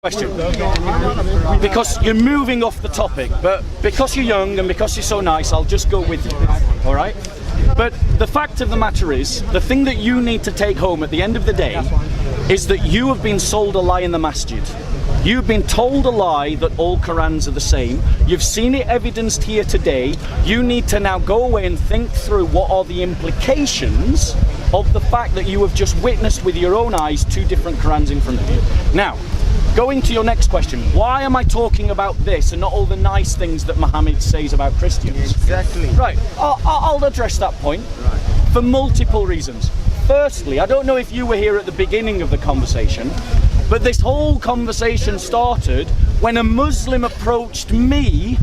Question, because you're moving off the topic, but because you're young and because you're so nice, I'll just go with you, all right? But the fact of the matter is, the thing that you need to take home at the end of the day is that you have been sold a lie in the masjid. You've been told a lie that all Qurans are the same. You've seen it evidenced here today. You need to now go away and think through what are the implications of the fact that you have just witnessed with your own eyes two different Qurans in front of you. Now, going to your next question, why am I talking about this and not all the nice things that Muhammad says about Christians? Exactly. Right, I'll address that point for multiple reasons. Firstly, I don't know if you were here at the beginning of the conversation, but this whole conversation started when a Muslim approached me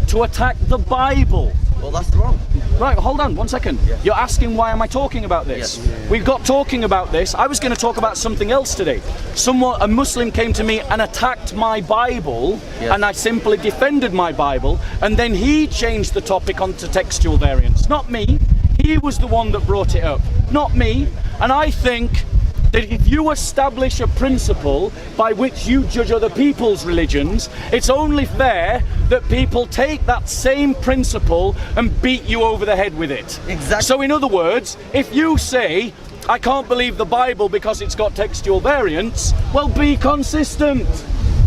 to attack the Bible. Well, that's wrong. Right, hold on, 1 second. Yeah. You're asking why am I talking about this? Yes. We've got talking about this. I was going to talk about something else today. A Muslim came to me and attacked my Bible, and I simply defended my Bible, and then he changed the topic onto textual variants. Not me. He was the one that brought it up, not me. And I think that if you establish a principle by which you judge other people's religions, it's only fair that people take that same principle and beat you over the head with it. Exactly. So in other words, if you say, I can't believe the Bible because it's got textual variants, well, be consistent.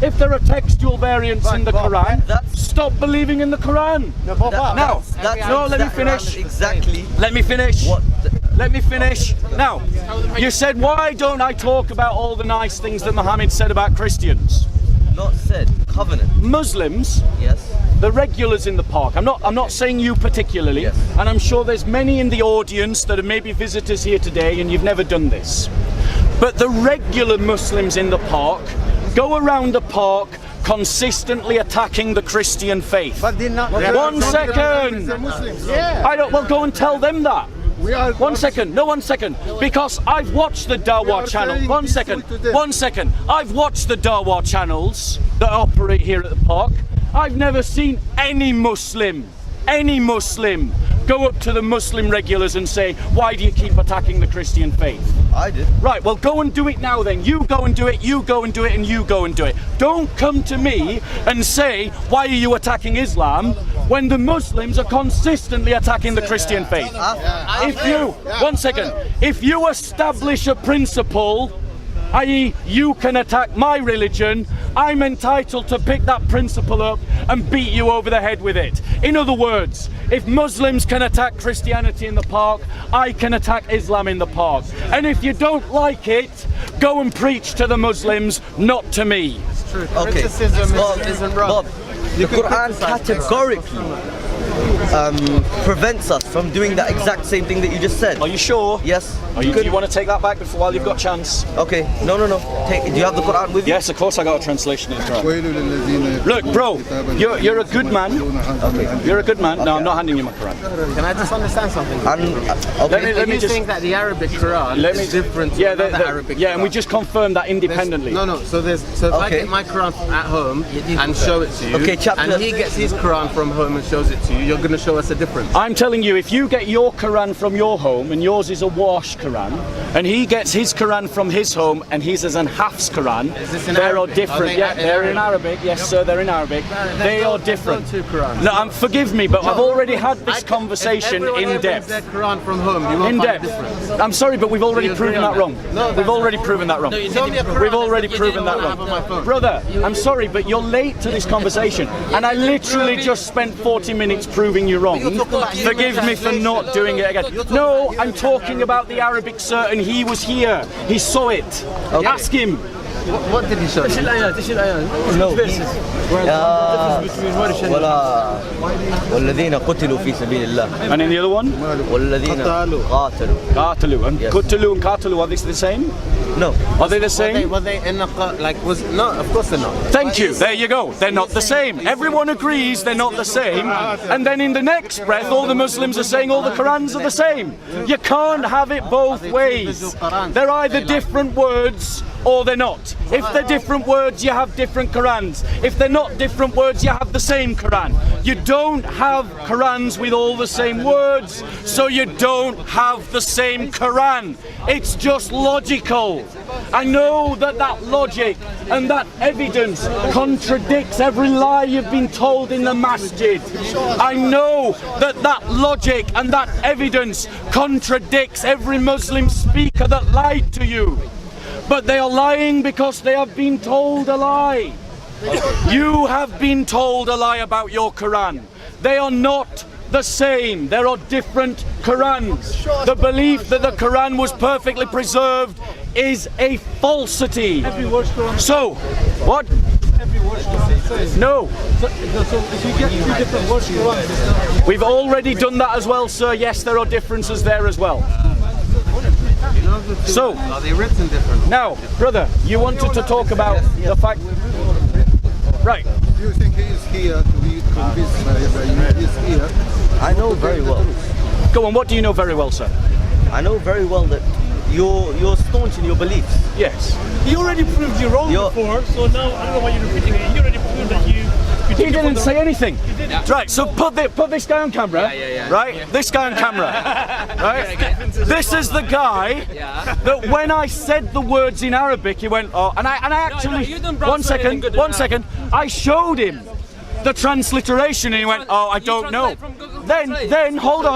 If there are textual variants in the Quran, stop believing in the Quran. Let me finish. Exactly. Let me finish. What? Let me finish. Now, you said, why don't I talk about all the nice things that Muhammad said about Christians? Not said. Covenant. Muslims. Yes. The regulars in the park. I'm not saying you particularly, and I'm sure there's many in the audience that are maybe visitors here today and you've never done this. But the regular Muslims in the park go around the park consistently attacking the Christian faith. But they're not. 1 second. They're Muslims. Yeah. I don't. Well, go and tell them that. We are 1 second. No, 1 second. Because I've watched the Dawah channel. 1 second. 1 second. I've watched the Dawah channels that operate here at the park. I've never seen any Muslim go up to the Muslim regulars and say, why do you keep attacking the Christian faith? I did. Right, well, go and do it now then. You go and do it, you go and do it, and you go and do it. Don't come to me and say, why are you attacking Islam when the Muslims are consistently attacking the Christian faith? If you establish a principle, i.e. you can attack my religion, I'm entitled to pick that principle up and beat you over the head with it. In other words, if Muslims can attack Christianity in the park, I can attack Islam in the park. And if you don't like it, go and preach to the Muslims, not to me. It's true. Okay. Criticism isn't wrong. The Quran categorically prevents us from doing that exact same thing that you just said. Are you sure? Yes. Do you want to take that back while you've got chance? Okay. No. Do you have the Quran with you? Yes, of course I got a translation of the Quran. Look, bro, you're a good man. Okay. You're a good man. No, I'm not handing you my Quran. Can I just understand something? Let me just think that the Arabic Quran is different to the Arabic Quran. And we just confirmed that independently. So if I get my Quran at home and show it to you, and he gets his Quran from home and shows it to you, you're going to show us a difference. I'm telling you, if you get your Quran from your home and yours is a wash Quran, and he gets his Quran from his home and his is an Hafs Quran, they're all different. They're in Arabic. Yes, sir, they're in Arabic. They are different. No, forgive me, but I've already had this conversation in depth. Their Quran from home, you won't find a difference. I'm sorry, but we've already proven that wrong. We've already proven that wrong. We've already proven that wrong. Brother, I'm sorry, but you're late to this conversation, and I literally just spent 40 minutes proving you wrong. Forgive me for not doing it again. No, I'm talking about the Arabic, sir, and he was here. He saw it. Okay. Ask him. What did he show you? No. والذين قتلوا في سبيل الله. And in the other one? والذين قاتلوا. قاتلوا. And قتلوا and قاتلوا, are they the same? No. Are they the same? No, of course they're not. Thank you. There you go. They're not the same. Everyone agrees they're not the same. And then in the next breath, all the Muslims are saying all the Qurans are the same. You can't have it both ways. They're either different words or they're not. If they're different words, you have different Qurans. If they're not different words, you have the same Quran. You don't have Qurans with all the same words, so you don't have the same Quran. It's just logical. I know that that logic and that evidence contradicts every lie you've been told in the masjid. I know that that logic and that evidence contradicts every Muslim speaker that lied to you. But they are lying because they have been told a lie. You have been told a lie about your Quran. They are not the same. There are different Qurans. The belief that the Quran was perfectly preserved is a falsity. So, what? No. So if you get two different words Quran, we've already done that as well, sir. Yes, there are differences there as well. So, are they written different? Now, brother, you wanted to talk about the fact... Right. Do you think he is here to be convinced by you? He is here. I know very well. Go on, what do you know very well, sir? I know very well that you're staunch in your beliefs. Yes. he already proved you wrong before, so now I don't know why you're repeating it. He already proved that you He didn't say anything. didn't. Right, so put this guy on camera. Right? This guy on camera. Right? This is the guy that when I said the words in Arabic, he went, oh, and I actually, one second, I showed him the transliteration and he went, oh, I don't know. Then hold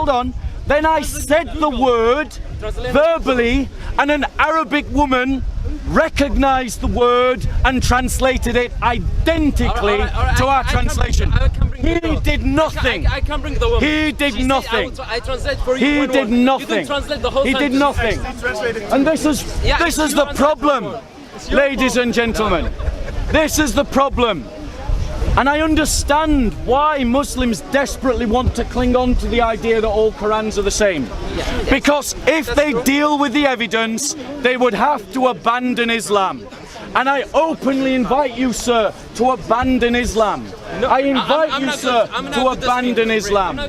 on. Then I said the word verbally and an Arabic woman recognized the word and translated it identically to our translation. He did nothing. I can bring the woman. He did nothing. I translate for you. He did nothing. You didn't translate the whole He did sentence. nothing. And this is the problem, ladies and gentlemen. This is the problem. And I understand why Muslims desperately want to cling on to the idea that all Qurans are the same. Because if they deal with the evidence, they would have to abandon Islam. And I openly invite you, sir, to abandon Islam. I invite you, sir, to abandon Islam.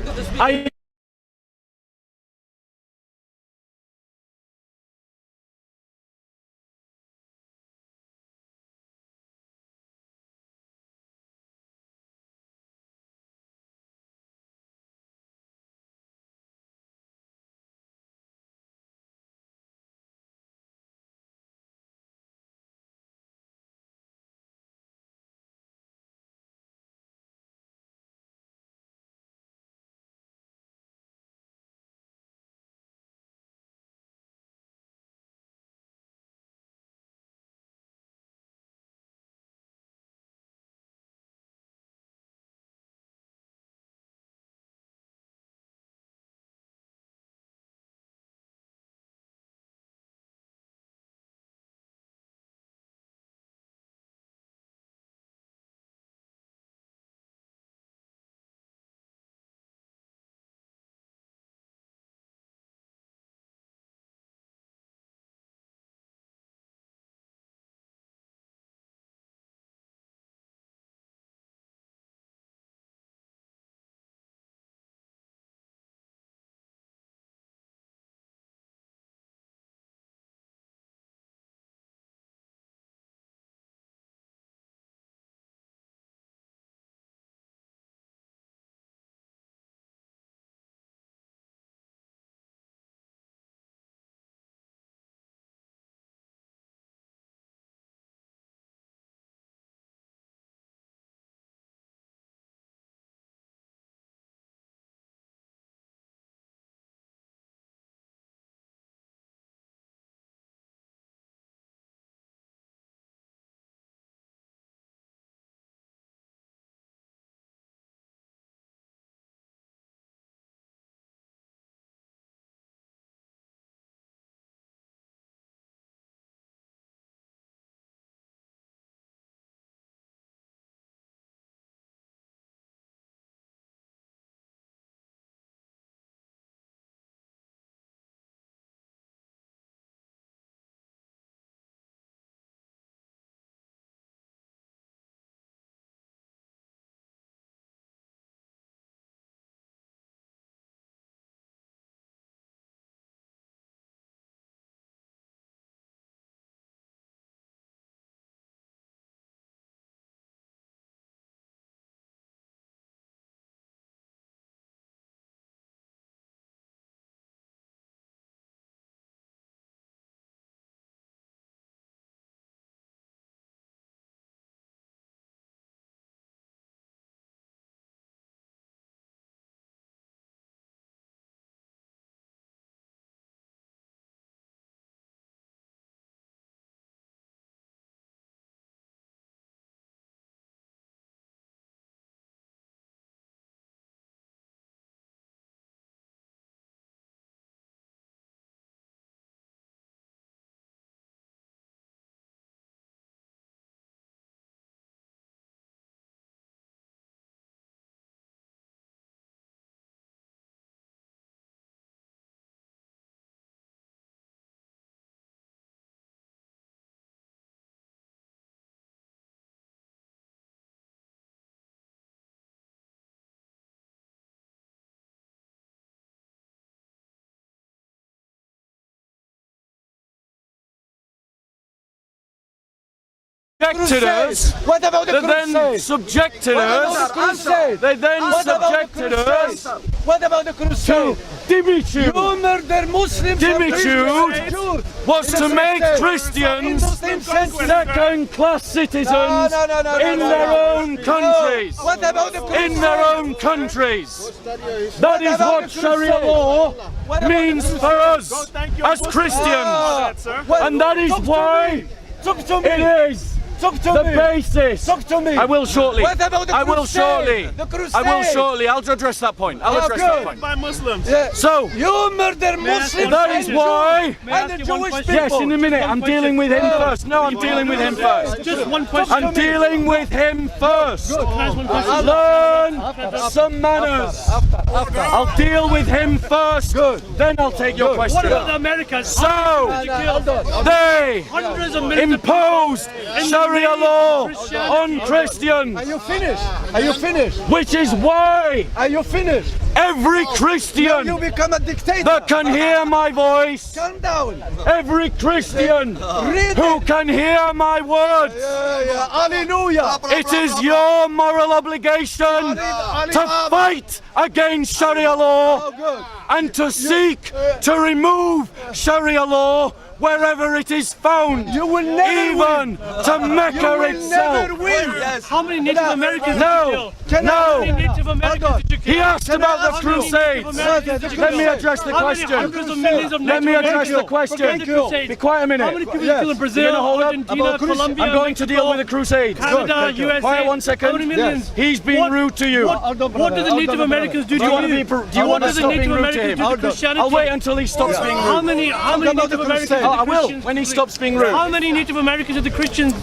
subjected us. What about the They then crusade? subjected us. Crusade. They then What about the subjected us crusade? What about the crusade? Dimitude. You murder Muslims. Dimitude was to make Christians second-class citizens in their own countries. What about the crusade? In their own countries. That is what Sharia law means for us as Christians. And that is why it is the basis. Talk to me. I will shortly. What about the I will crusade? shortly. The crusade. I will shortly. I'll address that point. I'll address that point. By Muslims. So, You murder Muslims. that is why. And the Jewish people. Yes, in a minute. I'm dealing with him first. No, I'm dealing with him first. Just one question. I'm dealing with him first. Can I ask one question? Learn some manners. I'll deal with him first. Then I'll take your What question. about the Americans? So, they Hundreds of millions of imposed Sharia law on Christians, Are you finished? Are you finished? which is why Are you finished? every Christian You become a dictator. that can hear my voice, Calm down. every Christian Read who it. can hear my words, Hallelujah. it is your moral obligation to fight against Sharia law and to seek to remove Sharia law wherever it is found, You will never even to Mecca itself. Never win. How many Native Americans did you No, kill? How many no. Native Americans did you kill? He asked about the Crusades. Let me address the How many question. hundreds of millions of Let me Native address the Americans question. began the Crusades? Be quiet a How many minute. people did you kill in Brazil, You're gonna hold up? Argentina, Colombia, I'm going to deal with the Crusades. Canada, USA? Quiet 1 How many second. millions? He's being rude to you. What do the Native Americans do to Do you want to you? do you want to What do the stop being Native rude to Americans him? do to Christianity? I'll wait until he stops being How rude. many Native Americans did the I will Christians when he kill? stops being rude. How many Native Americans did the Christians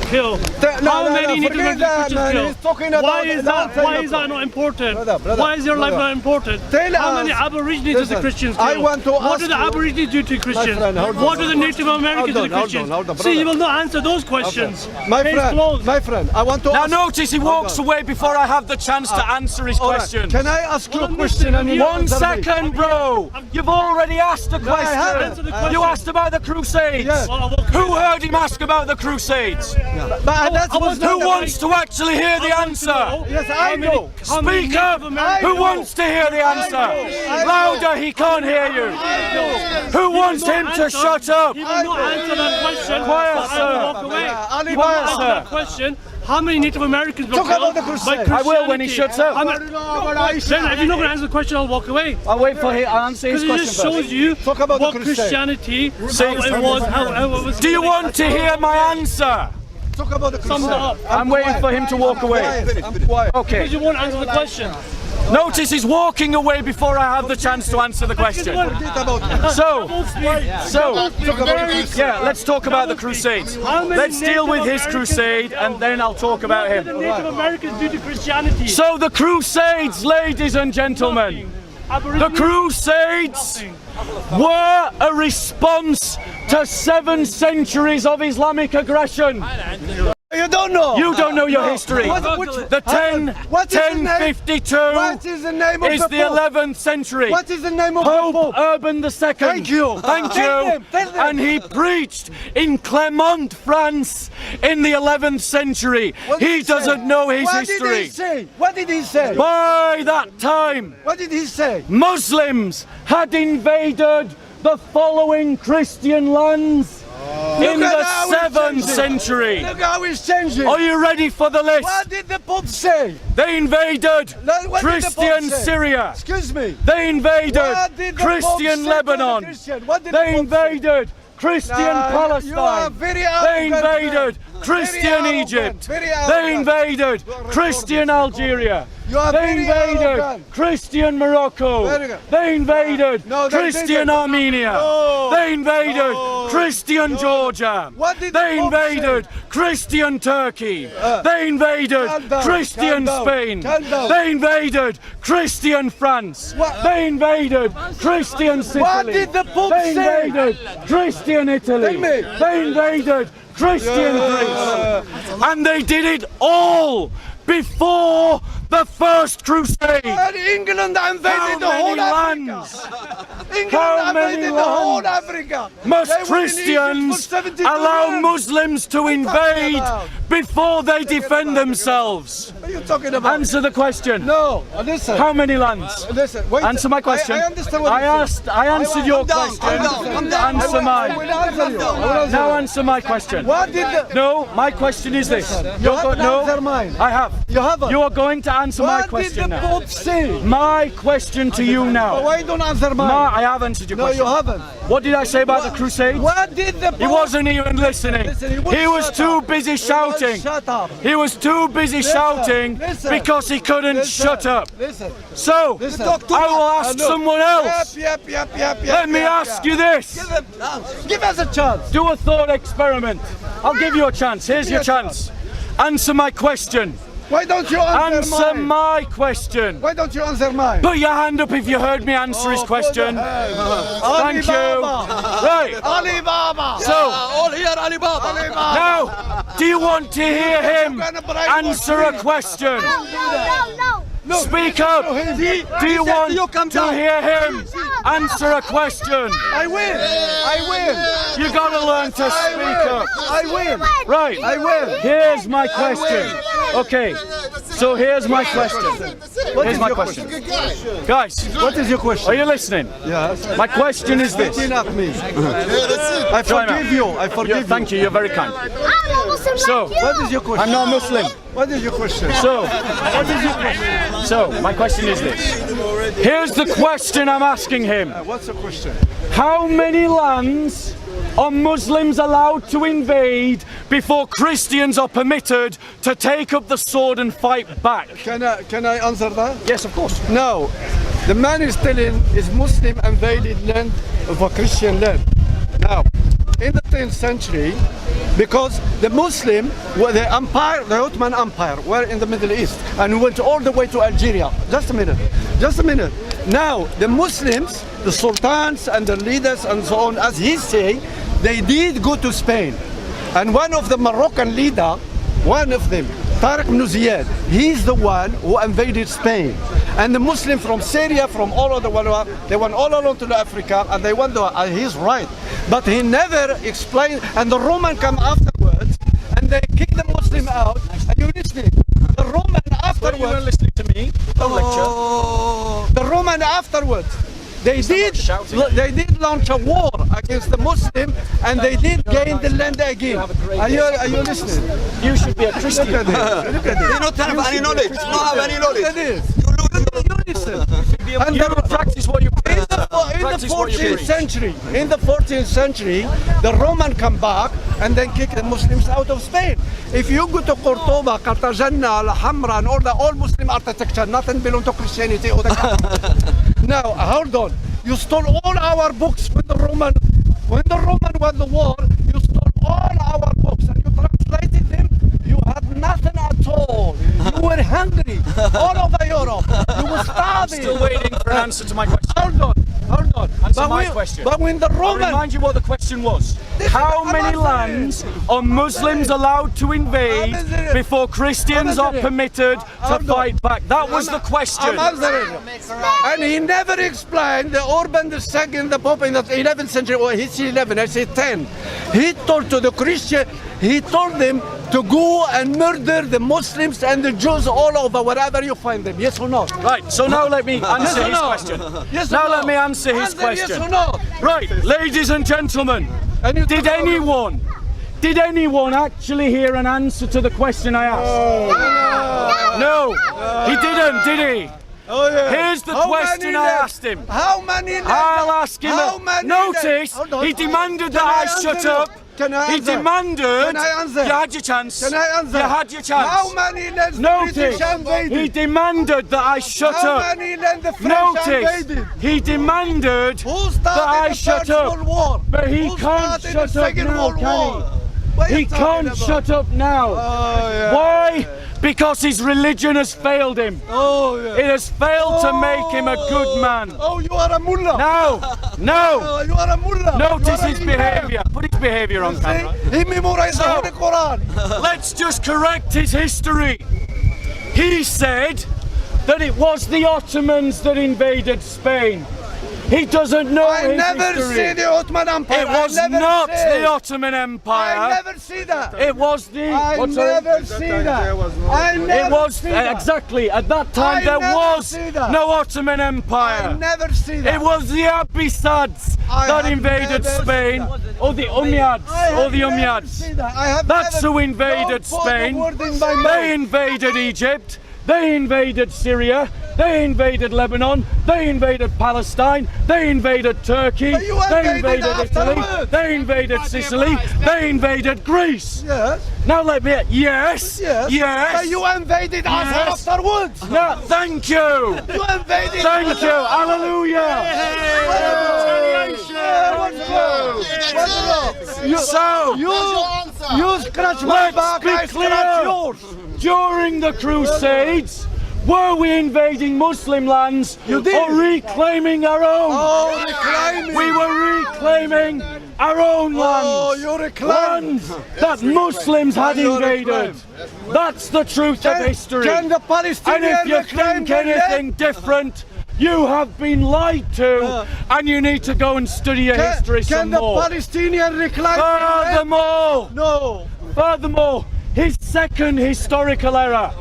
kill? How many Native forget Americans that, did man. Christians He's talking kill? about Why is that? that. Why is that not important? Brother, Why is your life brother. not important? Tell How us. many Aborigines did the Listen, Christians kill? I want to What do ask the you- Aborigines do to Christians? friend, hold on. What do the Native Americans do to Christians? hold on, See, brother. you will not answer those questions. My Case friend, closed. I want to Now ask. notice he walks away before I have the chance to answer his All right, question. Can I ask you a Well, question? And you One 1 answer me? second, bro. You've already asked the I haven't. question. Answer the question. You asked about the Crusades. Yes. Well, I'll walk away. Who heard him ask about the Crusades? But that's I was not Who the- wants to actually hear the answer? Yes, I know. Speak up! Who wants to hear the answer? Louder, he can't hear you. Who wants him to shut up? He will not answer that question. Quiet, so I will sir. walk away. He will Quiet, not answer sir. that question. How many Native Americans were Talk killed about the by Crusades. Christianity? I will when he shuts up. Then if you're not going to answer the question, I'll walk away. I'll wait for him. I'll answer his Because it question just shows first. you Talk about the what Crusade. Christianity, See, how it was, how it was. Do you want to hear my answer? Talk about the Sum it up. I'm waiting for him to walk away. I'm quiet. Okay. Because you won't answer the question. Notice he's walking away before I have the chance to answer the question. Forget about it. So, Talk about the Crusade. yeah, let's talk about the Crusades. Let's deal with his crusade and then I'll talk about What did him. the Native Americans do to Christianity? So the Crusades, ladies and gentlemen, the Aborigines? Crusades were a response to 7 centuries of Islamic aggression. You don't know. You don't know your history. The What is the name? 1052 What is the name of is the the Pope? 11th century. What is the name of the Pope Pope? Urban II. Thank you. Thank Tell you. them, tell them. And he preached in Clermont, France in the 11th century. What did He say? doesn't know his What history. did he say? What did he say? By that time, What did he say? Muslims had invaded the following Christian lands in Look at the how it's 7th changing. century. Look how it's changing. Are you ready for the list? What did the Pope say? They invaded What did the Pope Christian say? Syria. Excuse me. They invaded What did the Pope say Christian to the Lebanon. Christian? What did the They Pope say? invaded Christian You are Palestine. very They arrogant, invaded man. Christian Very arrogant, Egypt. very They arrogant. invaded Christian Algeria. You are They very invaded arrogant. Christian Morocco. Very good. They invaded No, they Christian didn't. Armenia. No. They invaded Christian Georgia. What did the They Pope invaded Christian Turkey. They invaded calm down, Christian calm down, Spain. calm down. They invaded Christian France. What? They invaded Christian Sicily. What did the Pope They say? invaded Christian Italy. Tell me. They invaded Christian Greece. And they did it all before the First Crusade. And England How invaded the whole many Africa. lands? How many the whole lands Africa. must They were in Egypt Christians for 72 allow years. Muslims to invade about? before they defend themselves? What are you talking about? Answer the question. No, listen. How many lands? Listen, wait. Answer my question. I understand what you're saying. I answered your I'm down, question. I'm down. Answer I will mine. answer you. I will answer Now you. answer my question. What did the... No, my question is this. You're haven't answered mine. I have. You haven't. You are going to answer my What did question the now. Pope say? My question to you now. Why don't answer mine? I have answered your No, question. you haven't. What did I say about the Crusades? What did the Pope... He wasn't even listening. Listen, He was shut too up. busy He shouting. Shut up. He was too busy shouting listen, because he couldn't Listen, shut up. Listen. So, Listen. I will ask someone else. Yep. Let me ask you this. Give us a chance. Do a thought experiment. I'll give you a chance. Here's your chance. Answer my question. Why don't you answer Answer mine? my question. Why don't you answer mine? Put your hand up if you heard me answer his question. Thank you. Right. Alibaba. So, All here, Alibaba. now, do you want to hear him answer a question? No. Speak up. Do you want to hear him answer a question? I will. You gotta learn to speak up. I will. Right. I will. Here's my question. Okay. So here's my question. Here's my question. Guys, What is your question? are you listening? Yes. My question is this. Enough, me. I forgive you. I forgive you. Thank you. You're very kind. So, What is your question? I'm not Muslim. What is your question? So, my question is this. Here's the question I'm asking him. What's the question? How many lands are Muslims allowed to invade before Christians are permitted to take up the sword and fight back? Can I answer that? Yes, of course. No. The man is telling is Muslim invaded land of a Christian land. Now, in the 10th century, because the Muslim, the empire, the Ottoman Empire, were in the Middle East and went all the way to Algeria. Just a minute. Now, the Muslims, the sultans and the leaders and so on, as he say, they did go to Spain. And one of the Moroccan leader, one of them, Tariq ibn Ziyad, he's the one who invaded Spain. And the Muslim from Syria, from all over the world, they went all along to Africa, and they went there, and he's right. But he never explained, and the Roman come afterwards, and they kick the Muslim out. Are you listening? The Roman afterwards... You weren't listening to me. Don't lecture. The Roman afterwards, they did launch a war against the Muslim, and they did gain the land again. Are you listening? You should be a Christian. Look at this. They don't have any knowledge. They don't have any Look at knowledge. this. You listen. And You practice what you preach. in the Practice what you 14th preach. century, the Roman come back and then kick the Muslims out of Spain. If you go to Cordoba, Cartagena, Alhambra, and all Muslim architecture, nothing belong to Christianity or the Now, hold on. You stole all our books when the Roman won the war. You stole all our books and you translated them. You had nothing at all. You were hungry all over Europe. You were starving. Still waiting for an answer to my question. Hold on. Answer my question. But when the I'll Roman... remind you what the question was. How many lands are Muslims allowed to invade before Christians are permitted to fight back? That was the question. I'm answering. And he never explained the Urban II, the Pope in the 11th century, or he's 11, I say 10. He told to the Christian, he told them to go and murder the Muslims and the Jews all over, wherever you find them. Yes or no? Right, so now let me answer or his no? question. Yes or Now no? let me answer his question. Yes or no? Right, ladies and gentlemen, And you did anyone actually hear an answer to the question I asked? No, he didn't, did he? Oh, yeah. Here's the How question many I left? asked him. How many left? I'll ask him. How many Notice, left? Hold on. he demanded Can that I answer shut you? up. Can I He answer? demanded. Can I answer? You had your chance. Can I answer? You had your chance. How many lands the Notice, British invaded? he demanded that I shut How up. many lands the French Notice, invaded? he demanded Who that I started the shut First up. World War? But he Who can't started shut the up Second now, World can War? he? What are He you talking can't about? shut up now. Oh, yeah. Why? Because his religion has failed him. Oh, yeah. It has failed to make him a good man. Oh, you are a mullah. No. Oh, you are a mullah. Notice You are his an imam. behavior. Put his behavior on camera. See? He memorized the Holy Quran. Let's just correct his history. He said that it was the Ottomans that invaded Spain. He doesn't know I his never history. see the Ottoman Empire. It was I never not see. the Ottoman Empire. I never see that. It was the. I what's it? never see that. I never It was see that. exactly at that time I there never was see that. no Ottoman I Empire. never see that. It was the Abbasids I that have invaded never Spain, seen that. or the Umayyads, I have or the never Umayyads. seen that. I have That's never- who invaded Don't put the Spain. word in my mouth. They invaded Egypt. They invaded Syria. They invaded Lebanon. They invaded Palestine. They invaded Turkey. But you They invaded invaded Italy. afterwards. They invaded Sicily. They invaded Greece. Yes. Now let me. Yes. Yes. Yes. But you invaded us Yes. afterwards. No, thank you. You invaded. Thank you. Hallelujah. So, You scratch my let's back, I be scratch yours. clear. During the Crusades, were we invading Muslim lands You did. or reclaiming our own? Oh, reclaiming. We were reclaiming our own lands. Oh, you reclaim. Lands that Muslims had You invaded. reclaim. That's the truth of history. Can the And Palestinians if you reclaim think their land? anything different, you have been lied to, and you need to go and study your history Can some the more. Palestinian reclaim their land? Furthermore, No. Furthermore, his second historical error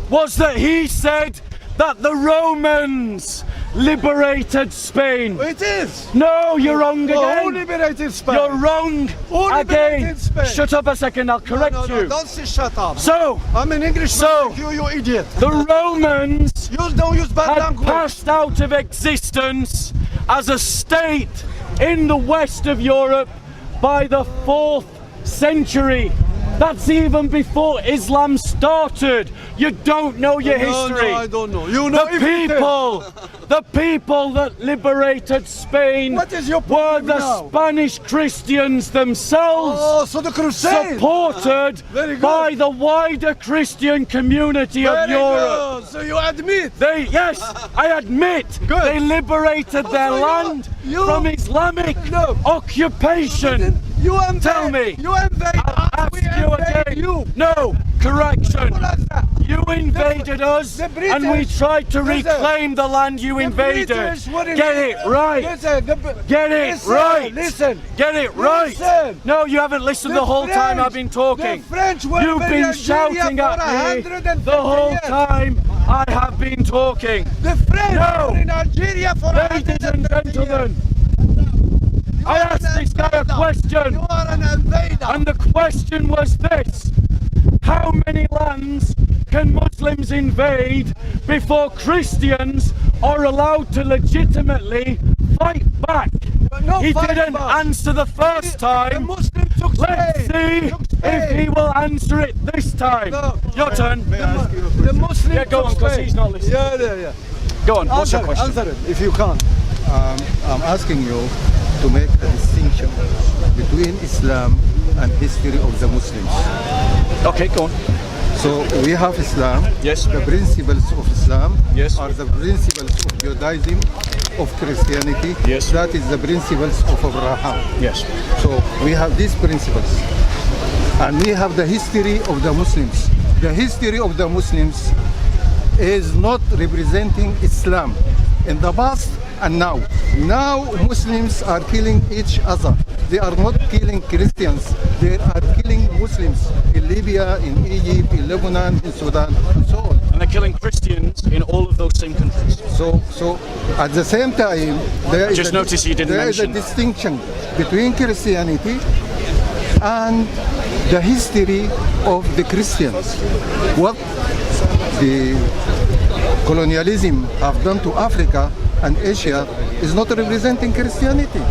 was that he said that the Romans liberated Spain. It is. No, you're wrong Who again. liberated Spain? You're wrong Who again. liberated Spain? Shut up a second, I'll correct No, you. don't say shut up. So, I'm an Englishman So- like you idiot. the Romans Don't use bad had language. passed out of existence as a state in the west of Europe by the 4th century. That's even before Islam started. You don't know your history. No, I don't know. You know The people that liberated Spain What is your were problem the now? Spanish Christians themselves, Oh, so the crusade. supported Very good. by the wider Christian community of Very Europe. good. So you admit. Yes, I admit, Good. they liberated their so land you- from Islamic No. occupation. You invade. Tell me. You invade us. Ask We you invade again. you. No, correction. What is that? You invaded us, the and we British- tried to listen, reclaim the land you The invaded. British were in- Get it right. Listen, Get it listen, right. Listen. Get it right. Listen. No, you haven't listened the whole time French- I've been talking. The French were You've in been Algeria shouting for at me 150 the whole years. time I have been talking. The French No. were in Algeria for Ladies and 150 years. gentlemen, You I are asked an this guy a invader. question. You are an invader. And the question was this: how many lands can Muslims invade before Christians are allowed to legitimately fight back? No He fight didn't back. answer the first The time. Muslim took Let's Spain. see Took if Spain. he will answer it this time. No. Your turn. The Muslim Yeah, go took on, 'cause Spain. he's not listening. Yeah. Go on, what's your Answer it, question? answer it, if you can. I'm asking you to make a distinction between Islam and history of the Muslims. Okay, go on. So we have Islam. Yes. The principles of Islam Yes. are the principles of Judaism, of Christianity. Yes. That is the principles of Abraham. Yes. So we have these principles. And we have the history of the Muslims. The history of the Muslims is not representing Islam in the past and now. Now Muslims are killing each other. They are not killing Christians. They are killing Muslims in Libya, in Egypt, in Lebanon, in Sudan, and so on. And they're killing Christians in all of those same countries. So at the same time, there is just noticed you didn't there is a mention that. distinction between Christianity and the history of the Christians. What the colonialism have done to Africa and Asia is not representing Christianity.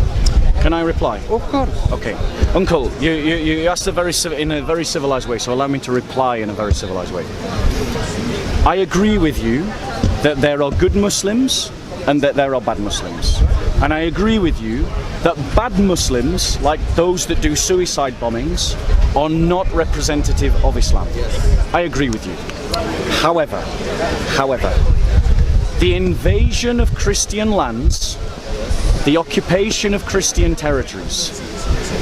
Can I reply? Of course. Okay, Uncle, you asked in a very civilized way, so allow me to reply in a very civilized way. I agree with you that there are good Muslims and that there are bad Muslims. And I agree with you that bad Muslims, like those that do suicide bombings, are not representative of Islam. I agree with you. However, the invasion of Christian lands, the occupation of Christian territories,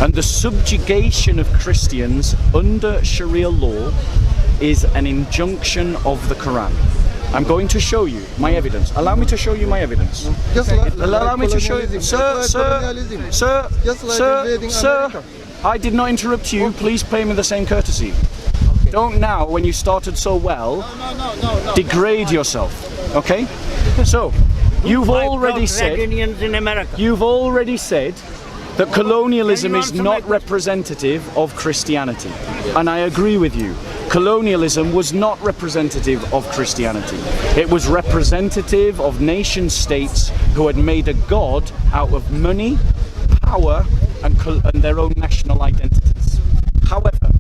and the subjugation of Christians under Sharia law is an injunction of the Quran. I'm going to show you my evidence. Allow me to show you my evidence. Just like Allow me to show you, colonialism, just like invading America. I did not interrupt you. Please pay me the same courtesy. Don't now, when you started so well, degrade yourself. Okay? So, you've already said that colonialism is not representative of Christianity. And I agree with you. Colonialism was not representative of Christianity. It was representative of nation states who had made a god out of money, power, and their own national identities. However,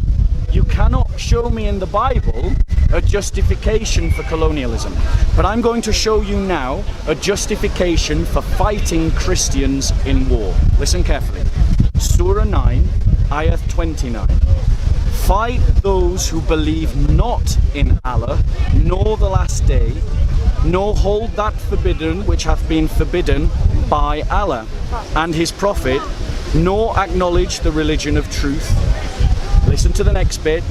you cannot show me in the Bible a justification for colonialism. But I'm going to show you now a justification for fighting Christians in war. Listen carefully. Surah 9, ayah 29. Fight those who believe not in Allah, nor the last day, nor hold that forbidden which hath been forbidden by Allah and His Prophet, nor acknowledge the religion of truth. Listen to the next bit.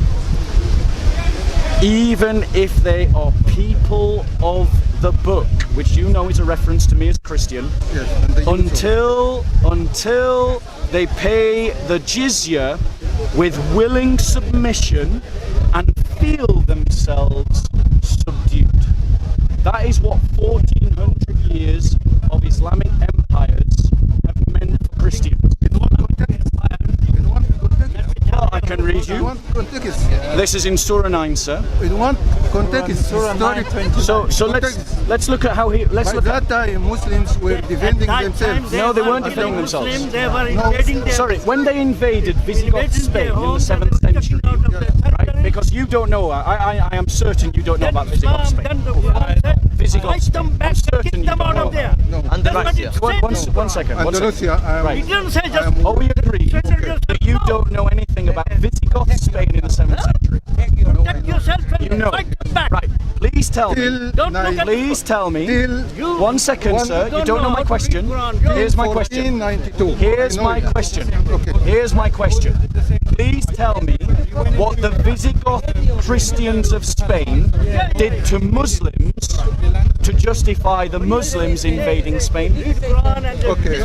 Even if they are people of the book, which you know is a reference to me as Christian, until they pay the jizya with willing submission and feel themselves subdued. That is what 1400 years of Islamic empires have meant for Christians. Well, I can read you. This is in Surah 9, sir. In one context, So let's look at how he. Let's by look that at. time, Muslims were defending themselves. No, they weren't defending themselves. They were invading their Sorry, when they invaded Visigoth Spain in the 7th century, right? Because you don't know. I am certain you don't know about Visigoth Spain. Visigoth Spain. I'm certain you don't know. Andalusia. One second. Andalusia, Right. He didn't say just Oh, we agree that you don't know anything about Visigoth Spain in the 7th century. protect yourself and You know. fight them back. Right. Please tell me. Don't look at Please tell me. Till 1 second, sir. You don't know my question. Here's my question. 1492. Here's my question. Here's my question. Please tell me what the Visigoth Christians of Spain did to Muslims to justify the Muslims invading Spain. Okay.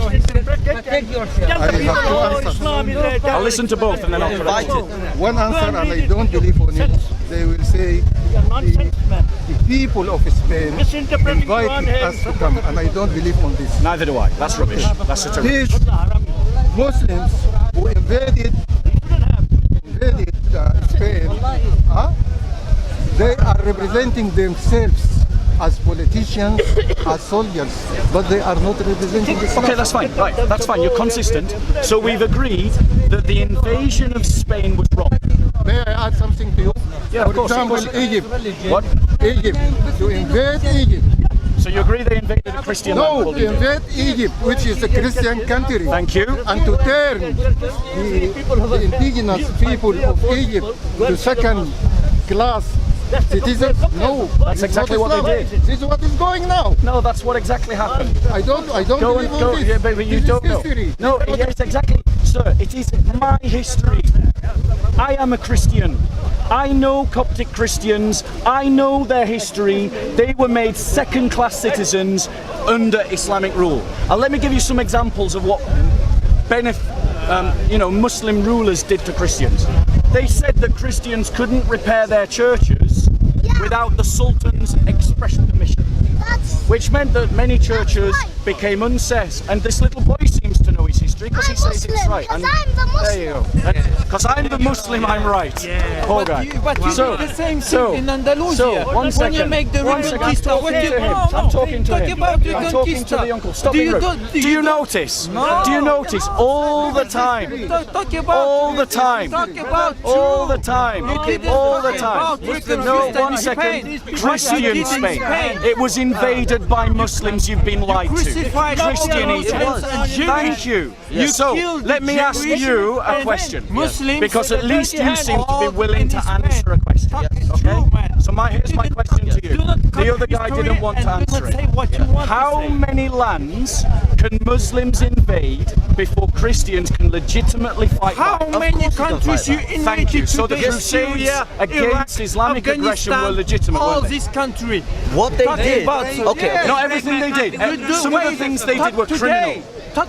I'll listen to both and then I'll correct you. One answer, and I don't believe on it. They will say the people of Spain invited us to come, and I don't believe on this. Neither do I. That's rubbish. That's such a rubbish. These Muslims who invaded Spain, they are representing themselves as politicians, as soldiers, but they are not representing Islam. Okay, that's fine. Right, that's fine. You're consistent. So we've agreed that the invasion of Spain was wrong. May I add something to you? Yeah, of For course. example, Egypt. What? Egypt. To invade Egypt. So you agree they invaded a Christian land No, called to Egypt? invade Egypt, which is a Christian country. Thank you. And to turn the indigenous people of Egypt to second class citizens. No, That's exactly what they did. This is what is going now. No, that's what exactly happened. I don't Go believe and go. on this. Yeah, but you This don't is know. history. No, yes, exactly, sir. It is my history. I am a Christian. I know Coptic Christians. I know their history. They were made second-class citizens under Islamic rule. And let me give you some examples of what Muslim rulers did to Christians. They said that Christians couldn't repair their churches without the Sultan's express permission, which meant that many churches became unset. And this little boy seems to know his history because he says it's right. And there you go. Because I'm the Muslim, I'm right. Poor guy. But you do the same thing in Andalusia. So, one second. When you make the One second. I'm Reconquista, talking to him. I'm talking to him. I'm talking to the uncle. Stop being rude. Do you notice? Do you notice all the time? Talk about All the time. Talk about All the time. All the time. No, 1 second. Spain. Christian Spain. It was invaded by Muslims. You've been lied to. Christian Egypt. Thank you. So let me ask you a question, because at least you seem to be willing to answer a question. Okay. So here's my question to you. The other guy I didn't want to answer Say it. what you want How to say. many lands can Muslims invade before Christians can legitimately fight How back? many countries you Thank you. invaded So the today? Crusades Syria, against Iraq, Islamic aggression Afghanistan, were legitimate, all weren't they? this country. What they Talking did. about Okay. Not everything they did. Some of the things they did were criminal.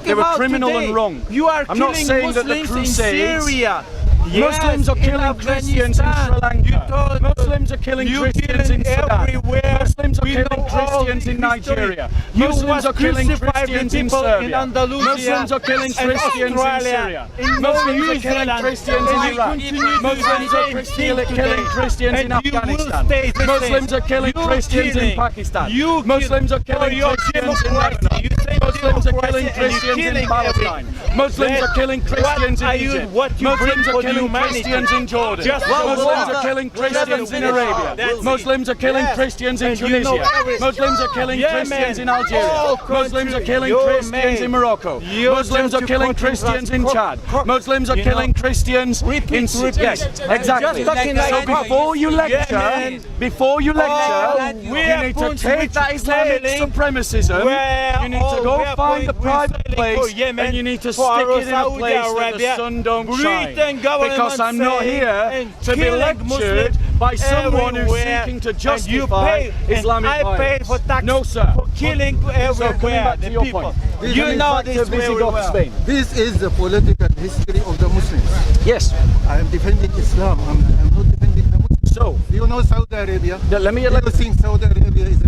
They were criminal and wrong. You are I'm not killing saying that the Muslims Crusades. in Syria. Muslims are killing Christians in Sri Lanka. Muslims are killing Christians in Sudan. Everywhere. Muslims are We killing know all Christians in the Nigeria. history. You Muslims was are killing crucified Christians in people in Serbia. Andalusia Muslims are killing and Christians in Australia. Syria. In Muslims are New killing Zealand. Christians in And you Iraq. continue to do Muslims the are same killing thing today. Christians in And you will Afghanistan. stay the Muslims same. are killing You Christians in killing. Pakistan. You Muslims are killing for your Christians in democracy. Lebanon. You say Muslims are democracy killing and you're Christians in killing Palestine. everything. Muslims are killing Christians in What are you- Egypt. what you Muslims bring are for killing humanity? Christians in Jordan. Just Muslims for are killing Christians in Arabia. That's it. Muslims are killing Yes. Christians in And you know Tunisia. everything. Muslims are killing Yeah, Christians man. in Algeria. All Muslims are country, killing you're Christians made. in Morocco. You're Muslims just are killing to Christians in control- Chad. Muslims are you know. killing Christians in Yes, exactly. Just talking So like before you lecture, man. before you lecture, you weapons need to take which that Islamic selling, supremacism. You need to all go weapons find a we're private selling place for Yemen, and you need to for stick it in a Saudi place that the Arabia, sun don't Britain shine. government Because I'm not saying here and to be killing lectured Muslims by someone who's everywhere. seeking to And you justify pay, Islamic and I pay violence. for tax No, sir. for killing everywhere coming back to the your people. point. You Coming know back to this very Visigoth well. Spain. This is the political history of the Muslims. Yes. I am defending Islam. I'm not defending the Muslims. So, Do you know Saudi Arabia? let me Do you think Saudi Arabia is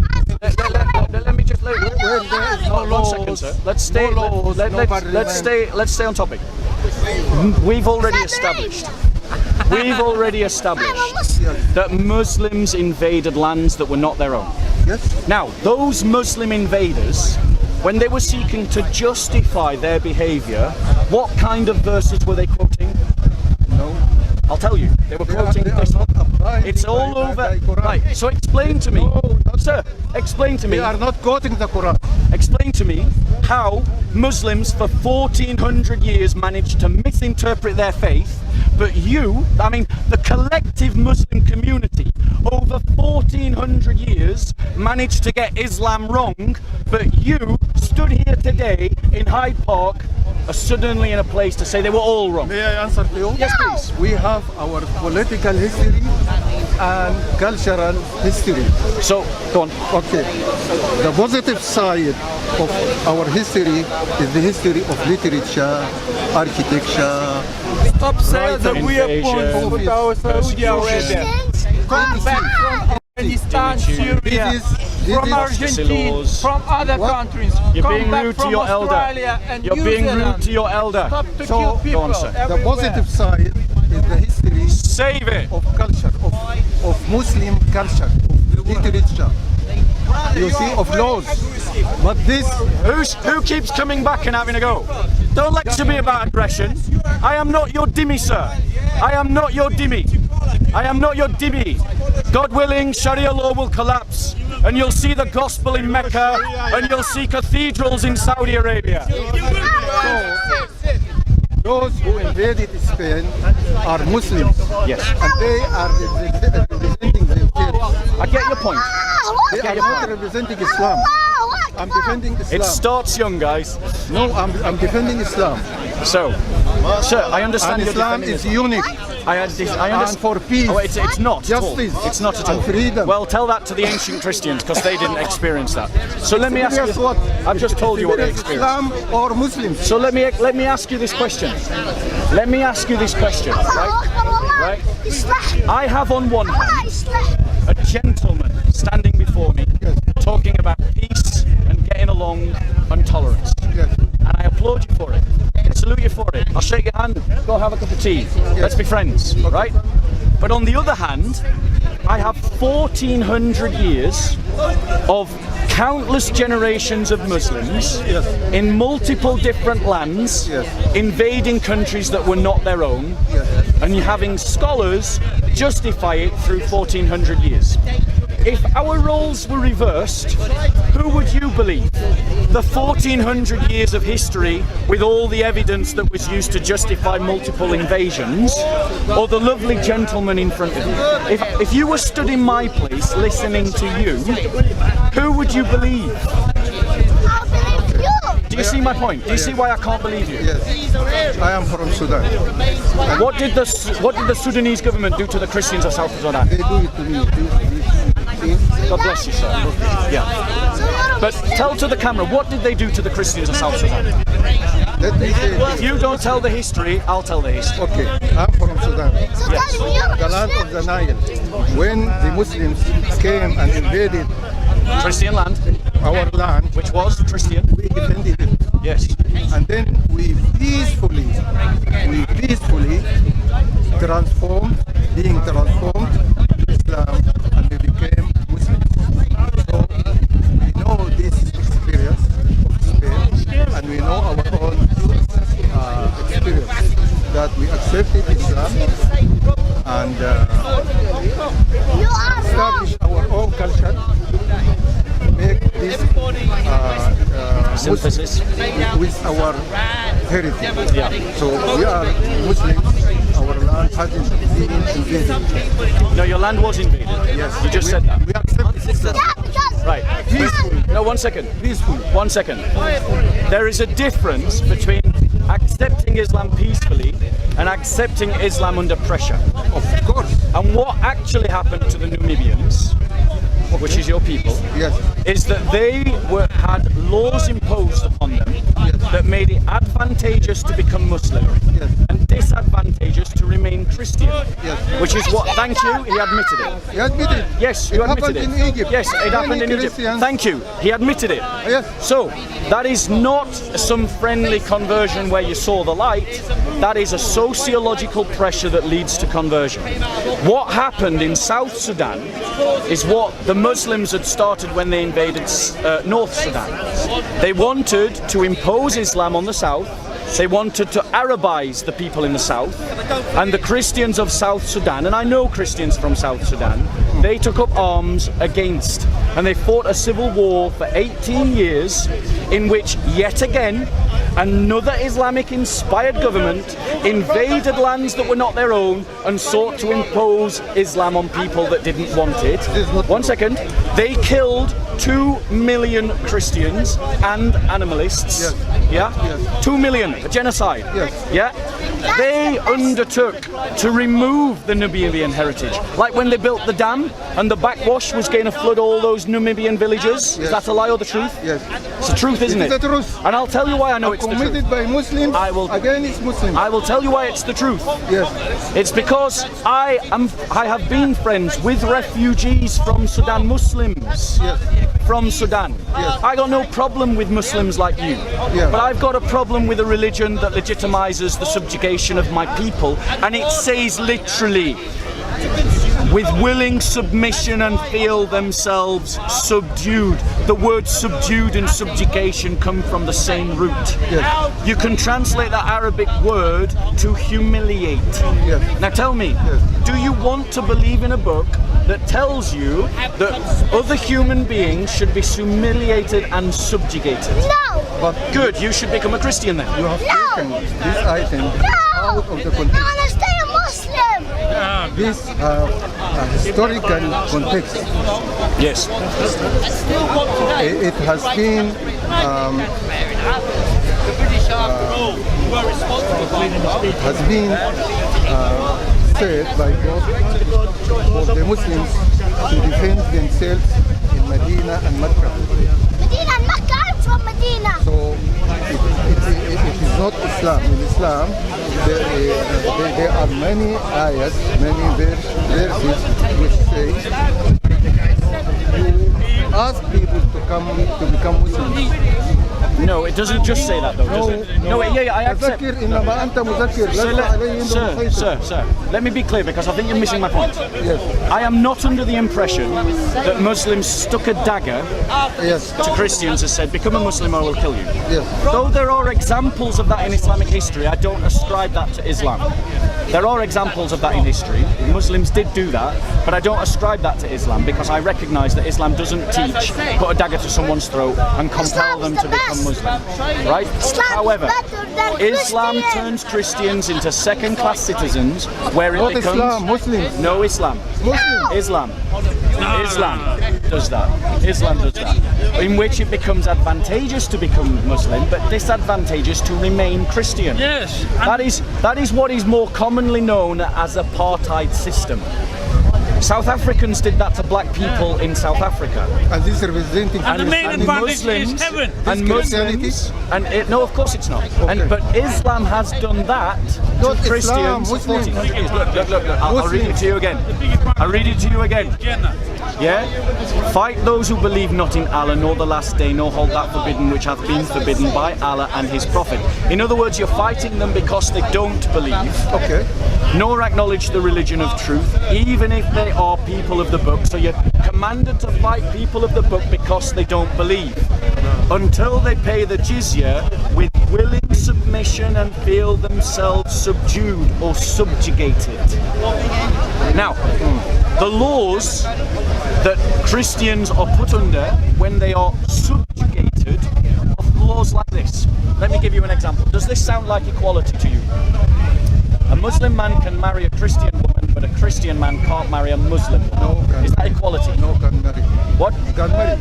let me just where there is no Hold on 1 laws, second, sir. Let's stay. no laws, no Let's parliament. stay on topic. We've already established. We've already established that Muslims invaded lands that were not their own. Yes. Now, those Muslim invaders, when they were seeking to justify their behavior, what kind of verses were they quoting? No. I'll tell you. They were quoting they are this not one. abiding It's all by over. Quran. Right. So explain to me, sir. Explain to me. They are not quoting the Quran. Explain to me how Muslims for 1400 years managed to misinterpret their faith, but you, I mean, the collective Muslim community over 1400 years managed to get Islam wrong, but you stood here today in Hyde Park are suddenly in a place to say they were all wrong. May I answer to you? Yes, please. We have our political history and cultural history. So, go on. Okay. The positive side of our history is the history of literature, architecture. Stop saying that we are Invasion, points with our Saudi Arabia. Come back from Afghanistan, Syria, from Argentina, from other countries. You're Come being back rude to from your elder. Australia and You're New being Zealand. rude to your elder. Stop to So, kill go people on, sir. The The everywhere. positive side is the history Save it. of culture, of Muslim culture, of literature. You see, of laws. But this, Who keeps coming back and having a go? Don't lecture me about aggression. I am not your dimmy, sir. I am not your dimmy. I am not your dimmy. God willing, Sharia law will collapse and you'll see the gospel in Mecca and you'll see cathedrals in Saudi Arabia. those who invaded Spain are Muslims. Yes. And they are representing themselves. I get your point. They are not representing Islam. I'm defending Islam. It starts young, guys. No, I'm defending Islam. So, sir, I understand And you're Islam defending is it. unique. I understand. And for peace, Oh, it's not at all. justice, It's not at all. and freedom. Well, tell that to the ancient Christians because they didn't experience that. So let me ask Guess you. what? I've just told you what they It's experienced. Islam or Muslims. So let me ask you this question. Let me ask you this question. Right? I have on one hand a gentleman standing before me talking about peace and getting along and tolerance. Yes. And I applaud you for it. I salute you for it. I'll shake your hand, go have a cup of tea. Let's be friends, right? But on the other hand, I have 1400 years of countless generations of Muslims in multiple different lands invading countries that were not their own, and having scholars justify it through 1400 years. if our roles were reversed, who would you believe? The 1400 years of history with all the evidence that was used to justify multiple invasions, or the lovely gentleman in front of you? If you were stood in my place listening to you, who would you believe? I'll believe you. Do you see my point? Do you see why I can't believe you? Yes, I am from Sudan. What did the Sudanese government do to the Christians of South Sudan? They do it to me. God bless you, sir. Yeah. But tell to the camera, what did they do to the Christians of South Sudan? Let me say If you don't tell the history, I'll tell the history. okay, I'm from Sudan. Yes. The land of the Nile. When the Muslims came and invaded Christian land, our land, which was Christian. we defended it. Yes. And then we peacefully being transformed to Islam, and we became Muslims. So we know this experience of Spain, and we know our own experience that we accepted Islam and You are wrong. establish our own culture, make this Synthesis. with our heritage. Yeah. So we are Muslims. Our land hasn't been invaded. No, your land was invaded. Yes, You just said that. We accept Islam Yeah, because Right. peacefully. No, 1 second. Peacefully. 1 second. There is a difference between accepting Islam peacefully and accepting Islam under pressure. Of course. And what actually happened to the Namibians, which is your people, Yes. is that they had laws imposed upon them that made it advantageous to become Muslim Yes. and disadvantageous to remain Christian. Yes. Which is what, thank you, he admitted it. He admitted. Yes, you It admitted happened it. in Egypt. Yes, it happened Many in Egypt. Christians- Thank you, he admitted it. Yes. So, that is not some friendly conversion where you saw the light. That is a sociological pressure that leads to conversion. What happened in South Sudan is what the Muslims had started when they invaded North Sudan. They wanted to impose Islam on the south. They wanted to Arabize the people in the south, and the Christians of South Sudan, and I know Christians from South Sudan, they took up arms against, and they fought a civil war for 18 years in which, yet again, another Islamic-inspired government invaded lands that were not their own and sought to impose Islam on people that didn't want it. 1 second. They killed 2 million Christians and animalists. Yes. Yeah? Yes. 2 million, a genocide. Yes. Yeah? They undertook to remove the Namibian heritage. Like when they built the dam and the backwash was going to flood all those Namibian villages. Is that a lie or the truth? Yes. It's the truth, isn't it? It's the truth. And I'll tell you why I know it's the truth. Committed by Muslims against Muslims. I will tell you why it's the truth. Yes. It's because I have been friends with refugees from Sudan, Muslims from Sudan. Yes. I got no problem with Muslims like you, but I've got a problem with a religion that legitimizes the subjugation of my people, and it says literally, with willing submission and feel themselves subdued. The word subdued and subjugation come from the same root. Yes. You can translate that Arabic word to humiliate. Yes. Now tell me, do you want to believe in a book that tells you that other human beings should be humiliated and subjugated? No. But Good, you should become a Christian then. you have taken this item out of the No. context. I want to stay a Muslim. This a historical context. Yes. It has been said by God for the Muslims to defend themselves in Medina and Mecca. Medina and Mecca. I'm from Medina. So it is not Islam. In Islam, there are many ayahs, many verses which say you ask people to become Muslims. No, it doesn't just say that though, does it? No, yeah, I accept. Sir, let me be clear because I think you're missing my point. Yes. I am not under the impression that Muslims stuck a dagger to Christians and said, become a Muslim or we'll kill you. Yes. Though there are examples of that in Islamic history, I don't ascribe that to Islam. There are examples of that in history. Muslims did do that, but I don't ascribe that to Islam because I recognise that Islam doesn't teach put a dagger to someone's throat and compel them to become Muslim. Right? However, Islam turns Christians into second-class citizens where it becomes... Islam, Muslims. No, Islam. Islam does that. Islam does that. In which it becomes advantageous to become Muslim, but disadvantageous to remain Christian. Yes. That is what is more commonly known as apartheid system. South Africans did that to black people in South Africa. And this is representing And the main advantage is heaven. And Muslims, no, of course it's not. Okay. But Islam has done that Not to Islam, Christians for Muslims. 1400 years. Look. I'll read it to you again. I'll read it to you again. Yeah? Fight those who believe not in Allah, nor the last day, nor hold that forbidden which hath been forbidden by Allah and His Prophet. In other words, you're fighting them because they don't believe. Okay. Nor acknowledge the religion of truth, even if they are people of the book. So you're commanded to fight people of the book because they don't believe, until they pay the jizya with willing submission and feel themselves subdued or subjugated. Now, the laws that Christians are put under when they are subjugated are laws like this. Let me give you an example. Does this sound like equality to you? A Muslim man can marry a Christian woman, but a Christian man can't marry a Muslim woman. No, Is that equality? No, can marry. What? Can marry.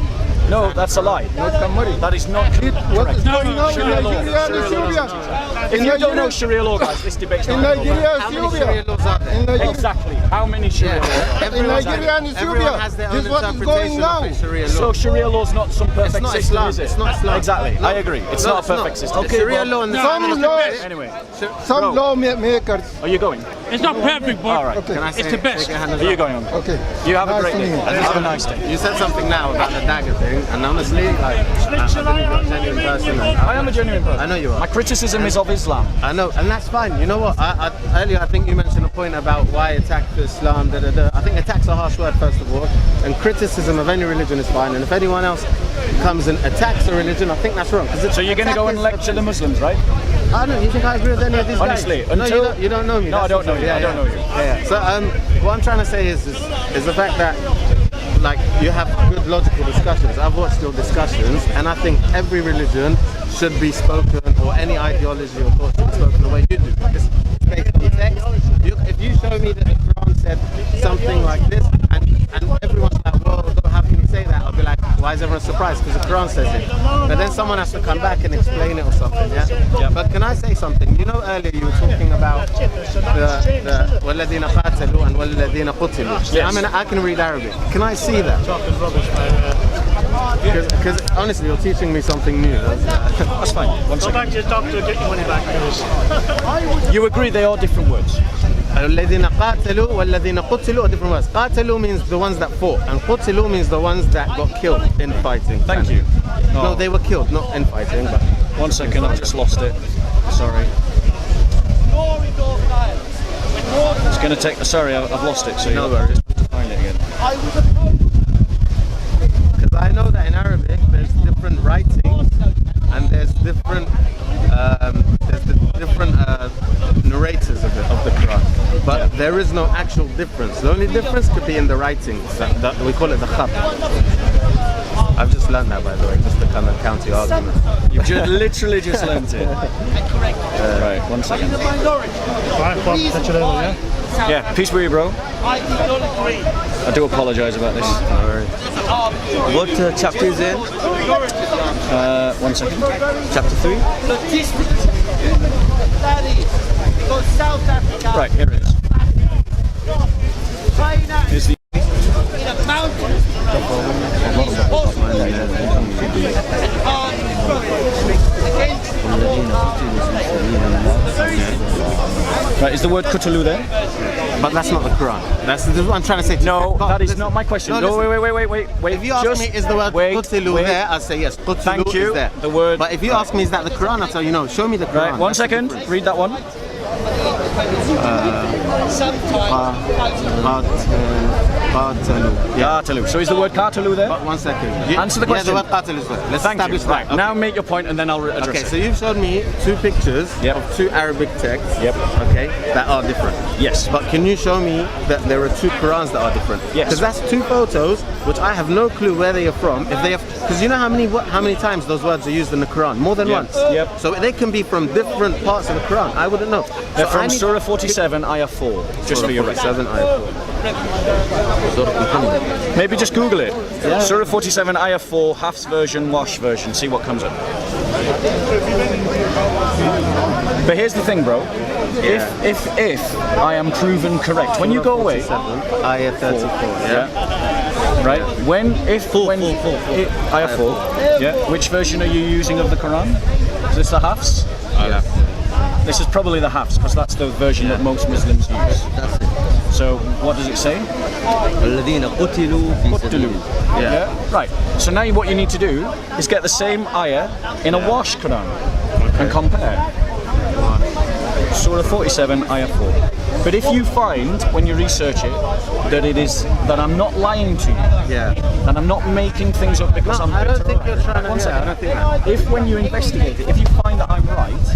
No, that's a lie. Not can marry. That is not What correct. is going on in Sharia law. Nigeria and Sharia law. Ethiopia? If you don't know Sharia law, guys, this debate's In not Nigeria and How many Sharia Ethiopia? laws are there? In Nigeria. exactly. How many Sharia law? In Nigeria and Everyone has Ethiopia. their This own is what is going interpretation now. of Sharia law. So Sharia law's not some perfect It's not system, Islam. is it? It's not Islam. Exactly. No. I agree. It's No, not a perfect system. Sharia law and Some laws, Anyway, some Bro. lawmakers. are you going? It's not perfect, but All right. Okay. Can I It's say- the best. take a hand as Are you well? going on? Okay. You have a Nice great to day. meet you. Have a nice day. You said something now about the dagger thing, and honestly, like, I'm a genuine person. I am a genuine person. I know you are. My criticism is of Islam. I know, and that's fine. You know what? Earlier, I think you mentioned a point about why attack Islam. I think attack's a harsh word, first of all, and criticism of any religion is fine. And if anyone else comes and attacks a religion, I think that's wrong. So you're going to go and lecture the Muslims, right? I don't. You think I agree with any of these Honestly, guys? No, until- you don't know me. No, I that's don't know the you. thing. I don't know you. Yeah. So what I'm trying to say is the fact that, like, you have good logical discussions. I've watched your discussions, and I think every religion should be spoken, or any ideology or thought should be spoken the way you do. It's based on text. If you show me that the Quran said something like this, and everyone's like, well, how can you say that? I'll be like, why is everyone surprised? Because the Quran says it. But then someone has to come back and explain it or something, yeah? But can I say something? You know, earlier you were talking about the وَالَّذِينَ قَاتَلُوا and وَالَّذِينَ قُتِلُوا. Yes. I mean, I can read Arabic. Can I see that? Because honestly, you're teaching me something new. That's fine. One second. back to your doctor, get your money back. You agree they are different words? الَّذِينَ قَاتَلُوا وَالَّذِينَ قُتِلُوا are different words. قَاتَلُوا means the ones that fought, and قُتِلُوا means the ones that got killed in fighting. Thank you. No, they were killed, not in fighting, but... One second, I've just lost it. Sorry. It's going to take. Sorry, I've lost it. So No you'll worries. have to find it again. Because I know that in Arabic there's different writings and there's different narrators of the Quran, but there is no actual difference. The only difference could be in the writings. That we call it the khat. I've just learned that, by the way, just to kind of counter your argument. You've literally just learnt it. Right, 1 second. Yeah, peace with you, bro. I do apologise about this. What chapter is it? 1 second. Chapter 3? Right, here it is. Here's the. Right, is the word kutalu there? But that's not the Quran. That's what I'm trying to say. No, that is not my question. No, wait. If you ask me, is the word qutilu there? I'll say yes. Qutilu Thank you. is there. The word. But if you ask me, is that the Quran? I'll tell you no. Show me the Quran. Right, one second. Read that one. Qatalu. So is the word qatalu there? But one second. Answer the question. Yeah, the word qatalu is there. Let's Thank you. establish Right. that. Now make your point and then I'll address Okay, it. so you've showed me two pictures Yep. of two Arabic texts. Yep. Okay, that are different. Yes. But can you show me that there are two Qurans that are different? Yes. Because that's two photos which I have no clue where they are from. If they have, because you know how many times those words are used in the Quran? More than Yep. once. Yep. So they can be from different parts of the Quran. I wouldn't know. They're So from I need- Surah 47, Ayah 4. Just for your reference. 47 ayah 4. Surah Muhammad. Maybe just Google it. Surah 47, Ayah 4, Hafs version, Wash version. See what comes up. But here's the thing, bro. If I am proven correct, when you go away, 47, ayah 34. Yeah. right? Ayah 4. Yeah. Which version are you using of the Quran? Is this the Hafs? Yeah. This is probably the Hafs because that's the version that most Muslims use. That's it. So what does it say? الذين قتلوا في سبيل الله. Yeah. Right. So now what you need to do is get the same ayah in a wash Quran and compare. Surah 47, ayah 4. But if you find, when you research it, that I'm not lying to you, Yeah. and I'm not making things up because I'm I don't bitter think or you're trying to. One Yeah, I second. don't think that. If when you investigate it, if you find that I'm right,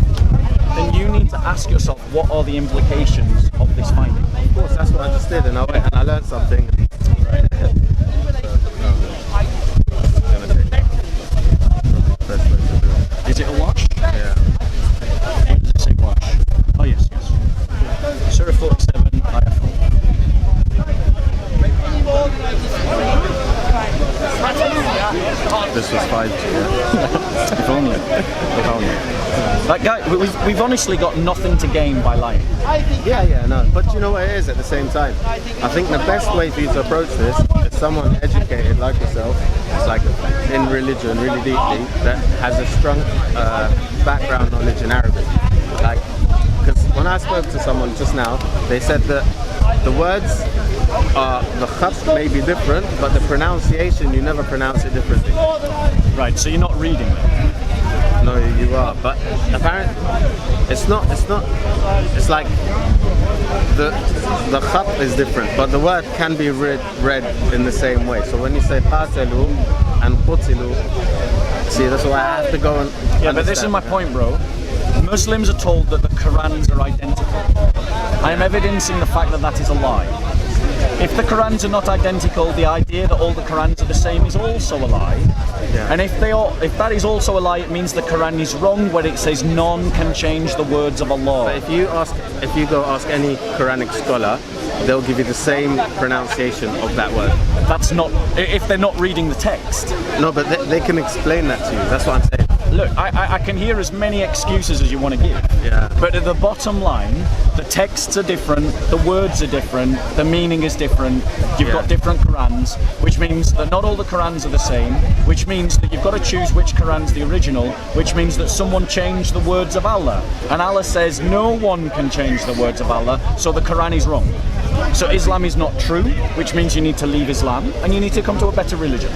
then you need to ask yourself what are the implications of this finding. Of course, that's what I just did, and I learned something. Is it a wash? Yeah. Where does it say wash? Oh yes. Surah 47, ayah 4. This was 5G. Yeah. If only. If only. Like, guy, we've honestly got nothing to gain by lying. Yeah, no. But you know what it is at the same time? I think the best way for you to approach this is someone educated like yourself, like in religion really deeply, that has a strong background knowledge in Arabic. Like, because when I spoke to someone just now, they said that the words the khat may be different, but the pronunciation, you never pronounce it differently. Right, so you're not reading them. No, you are, but apparently it's not. It's like the khat is different, but the word can be read in the same way. So when you say qatalu and qutilu, see, that's why I have to go and Yeah, but this is my point, bro. Muslims are told that the Qurans are identical. I am evidencing the fact that that is a lie. If the Qurans are not identical, the idea that all the Qurans are the same is also a lie. Yeah. And if that is also a lie, it means the Quran is wrong where it says none can change the words of Allah. But if you go ask any Quranic scholar, they'll give you the same pronunciation of that word. That's not if they're not reading the text. No, but they can explain that to you. That's what I'm saying. Look, I can hear as many excuses as you want to give. Yeah. But at the bottom line, the texts are different, the words are different, the meaning is different. You've got different Qurans, which means that not all the Qurans are the same, which means that you've got to choose which Quran's the original, which means that someone changed the words of Allah. And Allah says no one can change the words of Allah, so the Quran is wrong. So Islam is not true, which means you need to leave Islam and you need to come to a better religion.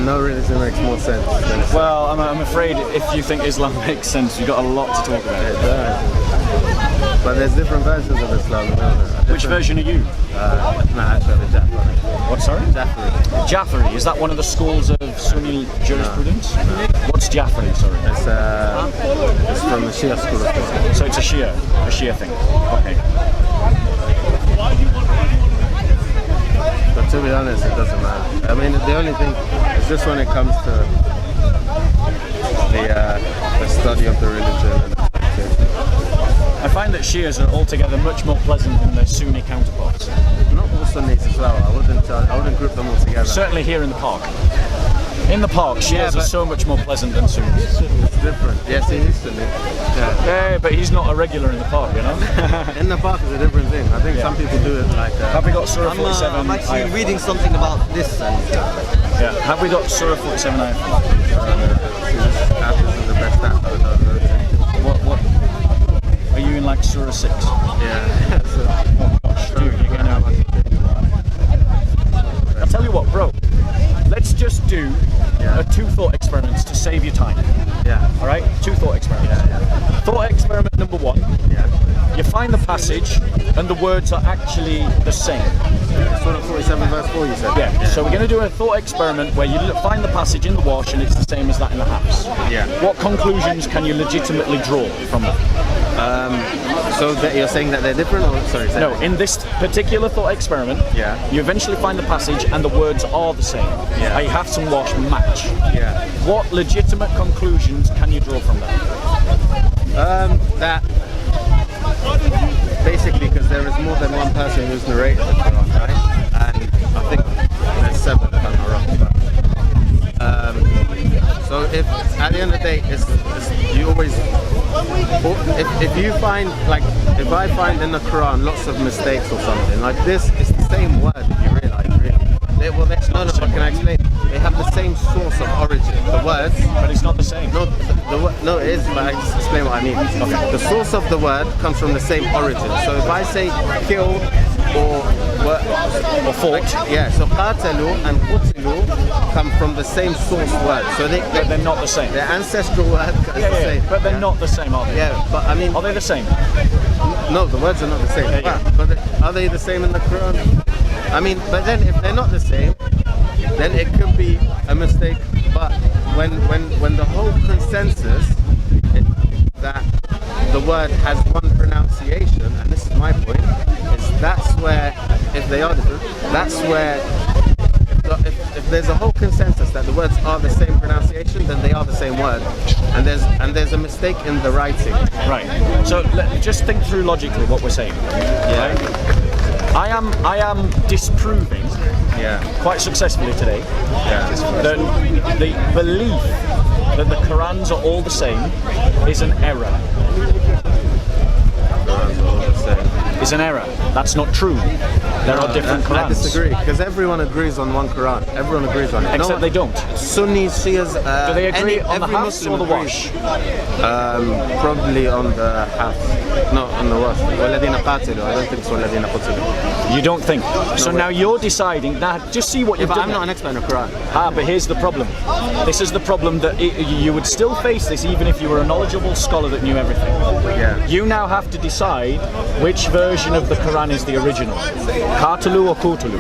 No religion makes more sense than Islam. Well, I'm afraid if you think Islam makes sense, you've got a lot to talk It about. does. But there's different versions of Islam. Which version are you? No, actually, Jafari. What, sorry? Jafari. Jafari, is that one of the schools of Sunni jurisprudence? What's Jafari, sorry? It's from the Shia school of thought. So it's a Shia thing. Okay. But to be honest, it doesn't matter. I mean, the only thing is just when it comes to the study of the religion and I find that Shias are altogether much more pleasant than their Sunni counterparts. not all Sunnis as well. I wouldn't group them all together. Certainly here in the park. In the park, Shias are but- so much more pleasant than Sunnis. It's different. Yes, he is Sunni. Yeah. Yeah, but he's not a regular in the park, you know? In the park is a different thing. I think some people do it like Have we got Surah 47? I'm actually ayah? reading something about this and Yeah. Have we got Surah 47? Ayah? Hafiz is the best app. What? Are you in like Surah 6? Yeah. Oh gosh, dude, you're gonna tell you what, bro. Let's just do two thought experiments to save you time. Yeah. All right, two thought experiments. Thought experiment number one. You find the passage, and the words are actually the same. Surah 47 verse 4 you said? Yeah. So we're going to do a thought experiment where you find the passage in the wash, and it's the same as that in the house. Yeah. What conclusions can you legitimately draw from that? So that you're saying that they're different, or sorry? Say No, that. in this particular thought experiment, you eventually find the passage and the words are the same. Yeah. I have some wash match. Yeah. What legitimate conclusions can you draw from that? That basically, because there is more than one person who's narrated the Quran, right? And I think there's 7 if I'm not wrong. But, so if at the end of the day, it's you always, if you find, like, if I find in the Quran lots of mistakes or something like this, it's the same word if you realise, really. Can I explain? They have the same source of origin. The words, but it's not the same. No, no, it is. But I just explain what I mean. Okay. The source of the word comes from the same origin. So if I say kill or fought, so qatalu and qutilu come from the same source word. So they're not the same. Their ancestral word is the same. But they're not the same, are they? Yeah, but I mean, are they the same? No, the words are not the same. But are they the same in the Quran? I mean, but then if they're not the same, then it could be a mistake. But when the whole consensus that the word has one pronunciation, and this is my point, is that's where, if they are different, that's where if there's a whole consensus that the words are the same pronunciation, then they are the same word, and there's a mistake in the writing. Right. So just think through logically what we're saying. Yeah. Right? I am disproving, quite successfully today, that the belief that the Qurans are all the same is an error. Is an error. That's not true. There are different Qurans. I disagree, because everyone agrees on one Quran. Everyone agrees on it. Except they don't. Sunnis, Shias. Do they agree on the house Muslim or the agrees. wash? Probably on the house. No, on the wash. وَالَّذِينَ قَاتِلُوا. I don't think it's وَالَّذِينَ قُتِلُوا. You don't think? So now you're deciding. Now, just see what you've but done. I'm not an expert in the Quran. But here's the problem. This is the problem that you would still face this even if you were a knowledgeable scholar that knew everything. Yeah. You now have to decide which version of the Quran is the original. Qatalu or Qutulu?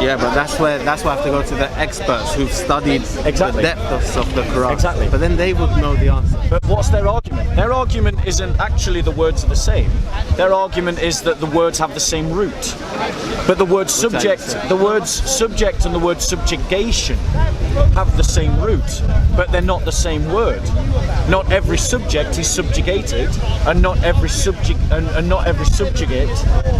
Yeah, but that's why I have to go to the experts who've studied the depth of the Quran. Exactly. But then they would know the answer. But what's their argument? Their argument isn't actually the words are the same. Their argument is that the words have the same root. But the word subject, and the word subjugation have the same root, but they're not the same word. Not every subject is subjugated, and not every subjugate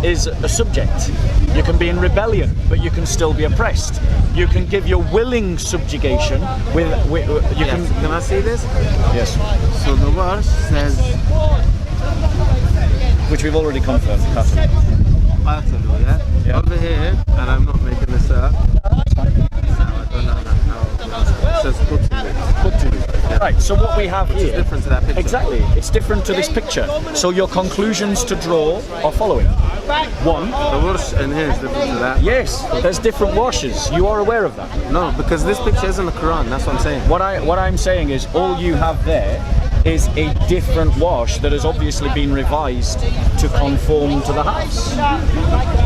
is a subject. You can be in rebellion, but you can still be oppressed. You can give your willing subjugation with you can. Can I see this? Yes. So the verse says, which we've already confirmed. Qatalu, yeah? Over here, and I'm not making this up. It says Qutilu. Right, so what we have here... It's different to that picture. Exactly, it's different to this picture. So your conclusions to draw are following. One... The verse in here is different to that. Yes, there's different washes. You are aware of that? No, because this picture isn't the Quran, that's what I'm saying. What I'm saying is all you have there is a different wash that has obviously been revised to conform to the house.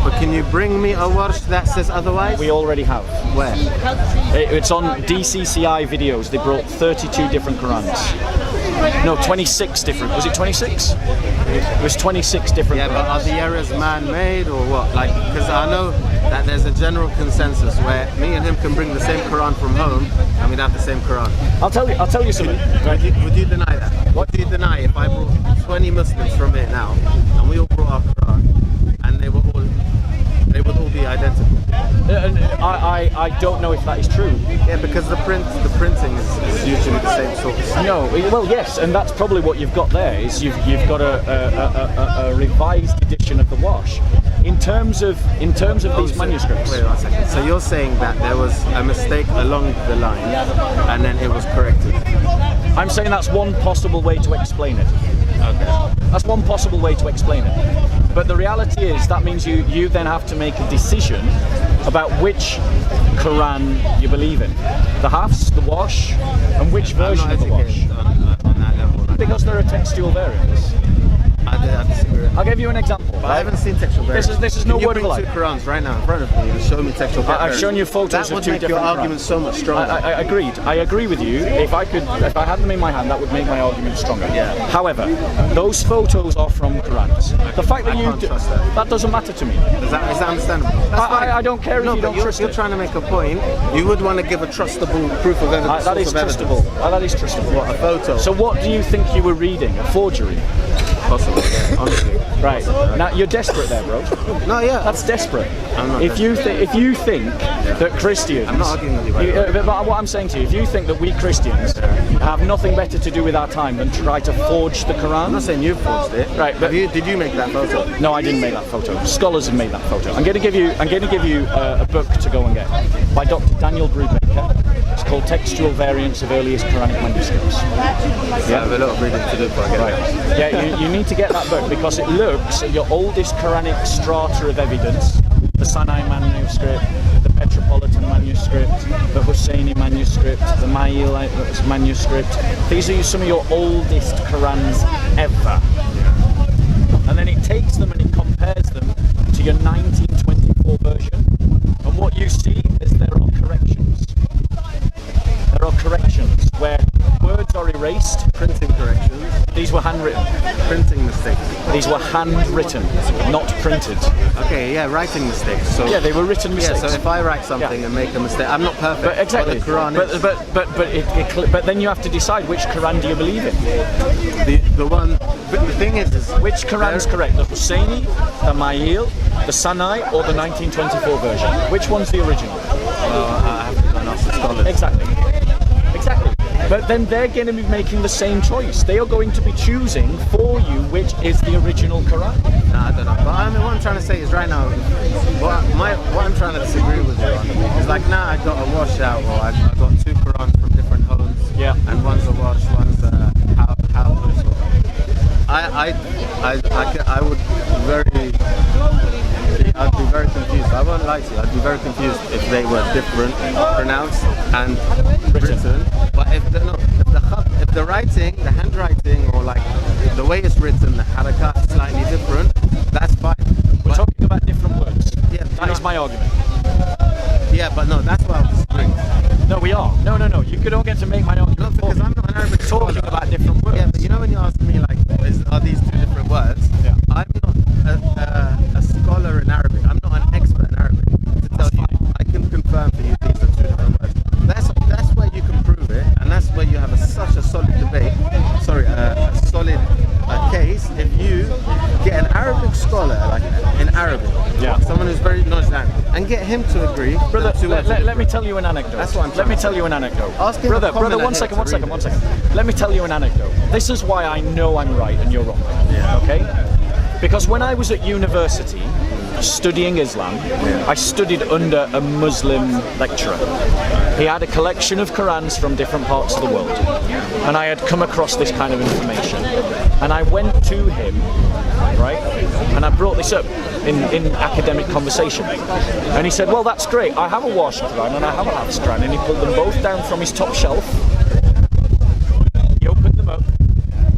But can you bring me a wash that says otherwise? We already have. Where? It's on DCCI videos. They brought 32 different Qurans. No, 26 different. Was it 26? It was 26 different Qurans. But are the errors man-made or what? Like, because I know that there's a general consensus where me and him can bring the same Quran from home and we'd have the same Quran. I'll tell you something. Would you deny that? What do you deny if I brought 20 Muslims from here now and we all brought our Quran and they would all be identical? I don't know if that is true. Yeah, because the printing is usually the same source. No, well, yes, and that's probably what you've got there. Is you've got a revised edition of the wash. In terms of these manuscripts. Wait 1 second. So you're saying that there was a mistake along the line, and then it was corrected? I'm saying that's one possible way to explain it. Okay. That's one possible way to explain it. But the reality is that means you then have to make a decision about which Quran you believe in. The Hafs, the Wash, and which version of the Wash. On that level. Because there are textual variants. I disagree. I'll give you an example. But I haven't seen textual variants. This is no word of a lie. Can you bring 2 Qurans right now in front of me and show me textual variants? I've shown you photos that of would 2 make different your argument Qurans. so much stronger. I agreed. I agree with you. If I had them in my hand, that would make my argument stronger. Yeah. However, those photos are from Qurans. The fact that I can't trust that. doesn't matter to me. Is that understandable? That's fine. I don't care if no, you don't trust you're it. trying to make a point. You would want to give a trustable proof of evidence. That is trustable. That is trustable. What, a photo? So what do you think you were reading? A forgery? Possible, yeah, honestly. Right. Now you're desperate there, bro. No, yeah. That's desperate. I'm not if you think that Christians, I'm not arguing with you, by the way. but what I'm saying to you, if you think that we Christians have nothing better to do with our time than try to forge the Quran, I'm not saying you forged it. Right, but did you make that photo? No, I didn't make that photo. Scholars have made that photo. I'm going to give you a book to go and get by Dr. Daniel Brubaker. It's called Textual Variants of Earliest Quranic Manuscripts. Yeah, I have a lot of reading to do before I get Right. Yeah, you need to get that book because it looks at your oldest Quranic strata of evidence, the Sinai manuscript, the Petropolitan manuscript, the Husseini manuscript, the Ma'il manuscript. These are some of your oldest Qurans ever. And then it takes them and it compares them to your 1924 version. And what you see is there are corrections. There are corrections where words are erased. Printing corrections. These were handwritten. Printing mistakes. These were handwritten, not printed. Okay, yeah, writing mistakes. So Yeah, they were written mistakes. Yeah, so if I write something and make a mistake, I'm not perfect. But exactly. But the Quran is. But then you have to decide which Quran do you believe in. The thing is Which Quran's correct? The Husseini, the Ma'il, the Sinai, or the 1924 version? Which one's the original? I have to go and ask the scholars. Exactly. But then they're going to be making the same choice. They are going to be choosing for you which is the original Quran. Nah, I don't know. But I mean, what I'm trying to say is right now, what I'm trying to disagree with you on is like now I got a washout or I got 2 Qurans from different homes. Yeah. And one's a wash, one's a how. I'd be very confused. I won't lie to you. I'd be very confused if they were different, pronounced and written. But if the writing, the handwriting, or like the way it's written, the harakat is slightly different, that's fine. We're talking about different words. Yeah, That is my argument. Yeah, but no, that's what I was disagreeing. No, we are. No. You don't get to make my argument. No, because I'm not an Arabic talking scholar. about different words. Yeah, but you know when you ask me like, are these 2 different words? Yeah. I'm not a scholar in Arabic. I'm not an expert in Arabic to tell you. I can confirm for you these are 2 different words. That's where you can prove it, and that's where you have such a solid debate. Sorry, a solid case if you get an Arabic scholar like in Arabic, Yeah. someone who's very knowledgeable, and get him to agree. Brother, that 2 words are let me different. tell you an anecdote. That's what I'm Let trying me to tell say. you an anecdote. Ask him a Brother, comment one ahead second. to read One it. second. Let me tell you an anecdote. This is why I know I'm right and you're wrong. Yeah. Okay? Because when I was at university studying Islam, I studied under a Muslim lecturer. He had a collection of Qurans from different parts of the world. And I had come across this kind of information. And I went to him, right? And I brought this up in academic conversation. And he said, well, that's great. I have a Warsh Quran and I have a Hafs Quran. And he pulled them both down from his top shelf. He opened them up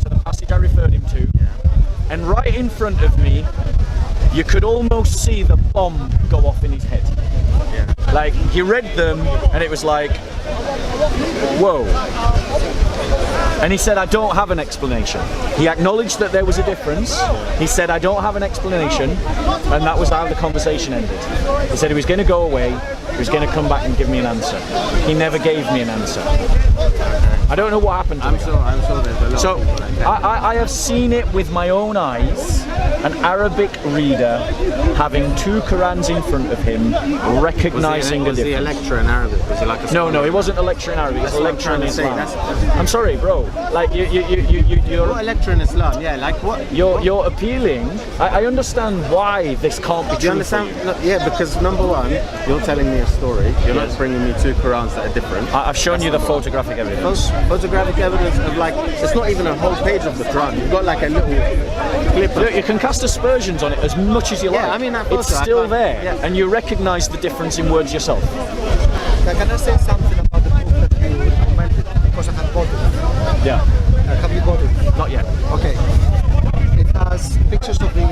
to the passage I referred him to. And right in front of me, you could almost see the bomb go off in his head. Yeah. Like, he read them and it was like, whoa. And he said, I don't have an explanation. He acknowledged that there was a difference. He said, I don't have an explanation. And that was how the conversation ended. He said he was going to go away. He was going to come back and give me an answer. He never gave me an answer. I don't know what happened to I'm him. sure there's a lot So of people like that. I have seen it with my own eyes, an Arabic reader having 2 Qurans in front of him, recognizing was the he a difference. lecturer in Arabic? Was he like a No, scholar? he wasn't a lecturer in Arabic, he was a what I'm lecturer in trying to say, Islam. I'm sorry, bro. Like, you're... What a lecturer in Islam? Yeah, like what? You're appealing. I understand why this can't be Do you true for understand? you. No, yeah, because number one, you're telling me a story. You're not bringing me two Qurans that are different. I've shown you the photographic evidence. Photographic evidence of like, it's not even a whole page of the Quran. You've got like a little clip. Look, you can cast aspersions on it as much as you like. I mean, that photo, it's still there, and you recognise the difference in words yourself. Can I say something about the book that you recommended? Because I have bought it. Yeah. Have you bought it? Not yet. Okay. It has pictures of the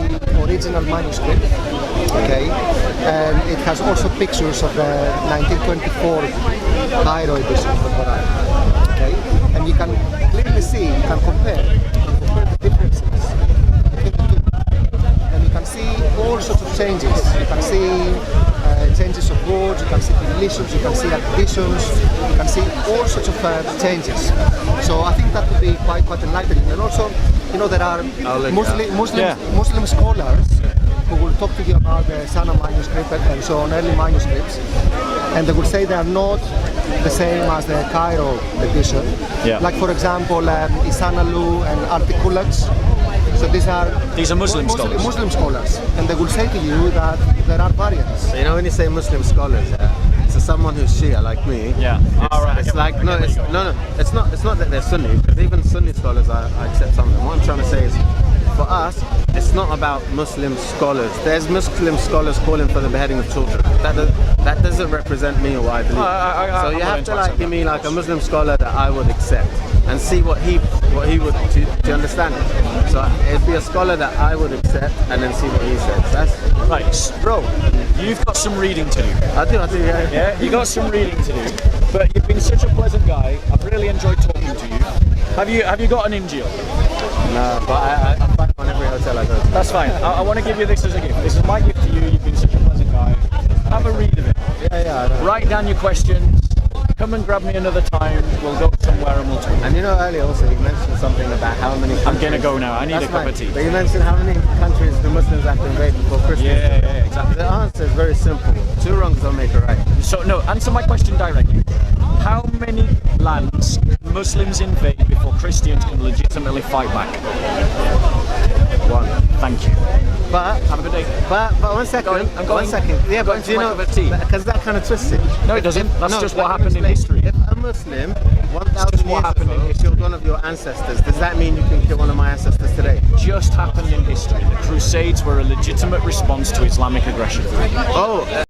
original manuscript, okay, and it has also pictures of the 1924 Cairo edition of the Quran, okay, and you can clearly see, you can compare the differences between the two, and you can see all sorts of changes. You can see changes of words, you can see deletions, you can see additions, you can see all sorts of changes. So I think that would be quite enlightening. And also, you know, there are Muslim scholars who will talk to you about the Sana manuscript and so on, early manuscripts, and they will say they are not the same as the Cairo edition. Yeah. Like for example, Isanalu and Articulates. So these are Muslim scholars. Muslim scholars, and they will say to you that there are variants. So, you know, when you say Muslim scholars, so someone who's Shia like me, it's like it's not that they're Sunni, because even Sunni scholars I accept some of them. What I'm trying to say is, for us, it's not about Muslim scholars. There's Muslim scholars calling for the beheading of children. That doesn't represent me or what I believe. So you have to like give me like a Muslim scholar that I would accept and see what he would to understand it. So it'd be a scholar that I would accept and then see what he says. That's right, bro. You've got some reading to do. I do, yeah. Yeah, you got some reading to do. But you've been such a pleasant guy. I've really enjoyed talking to you. Have you got an Injil? No, but I find it on every hotel I go to. That's fine. I want to give you this as a gift. This is my gift to you. You've been such a pleasant guy. Have a read of it. Yeah. Write down your questions. Come and grab me another time. We'll go somewhere and we'll talk. And you know, earlier also you mentioned something about how many countries... I'm gonna go now. I need a cup of tea. But you mentioned how many countries the Muslims have to invade before Christmas. Yeah, exactly. The answer is very simple. Two wrongs don't make a right. So no, answer my question directly. How many lands Muslims invade before Christians can legitimately fight back? One. Thank you. But have a good day. But 1 second. I'm going. 1 second. Yeah, but do you know? Because that kind of twists it. No, it doesn't. That's just what happened in history. If a Muslim 1,000 years ago killed one of your ancestors, does that mean you can kill one of my ancestors today? Just happened in history. The Crusades were a legitimate response to Islamic aggression. Oh.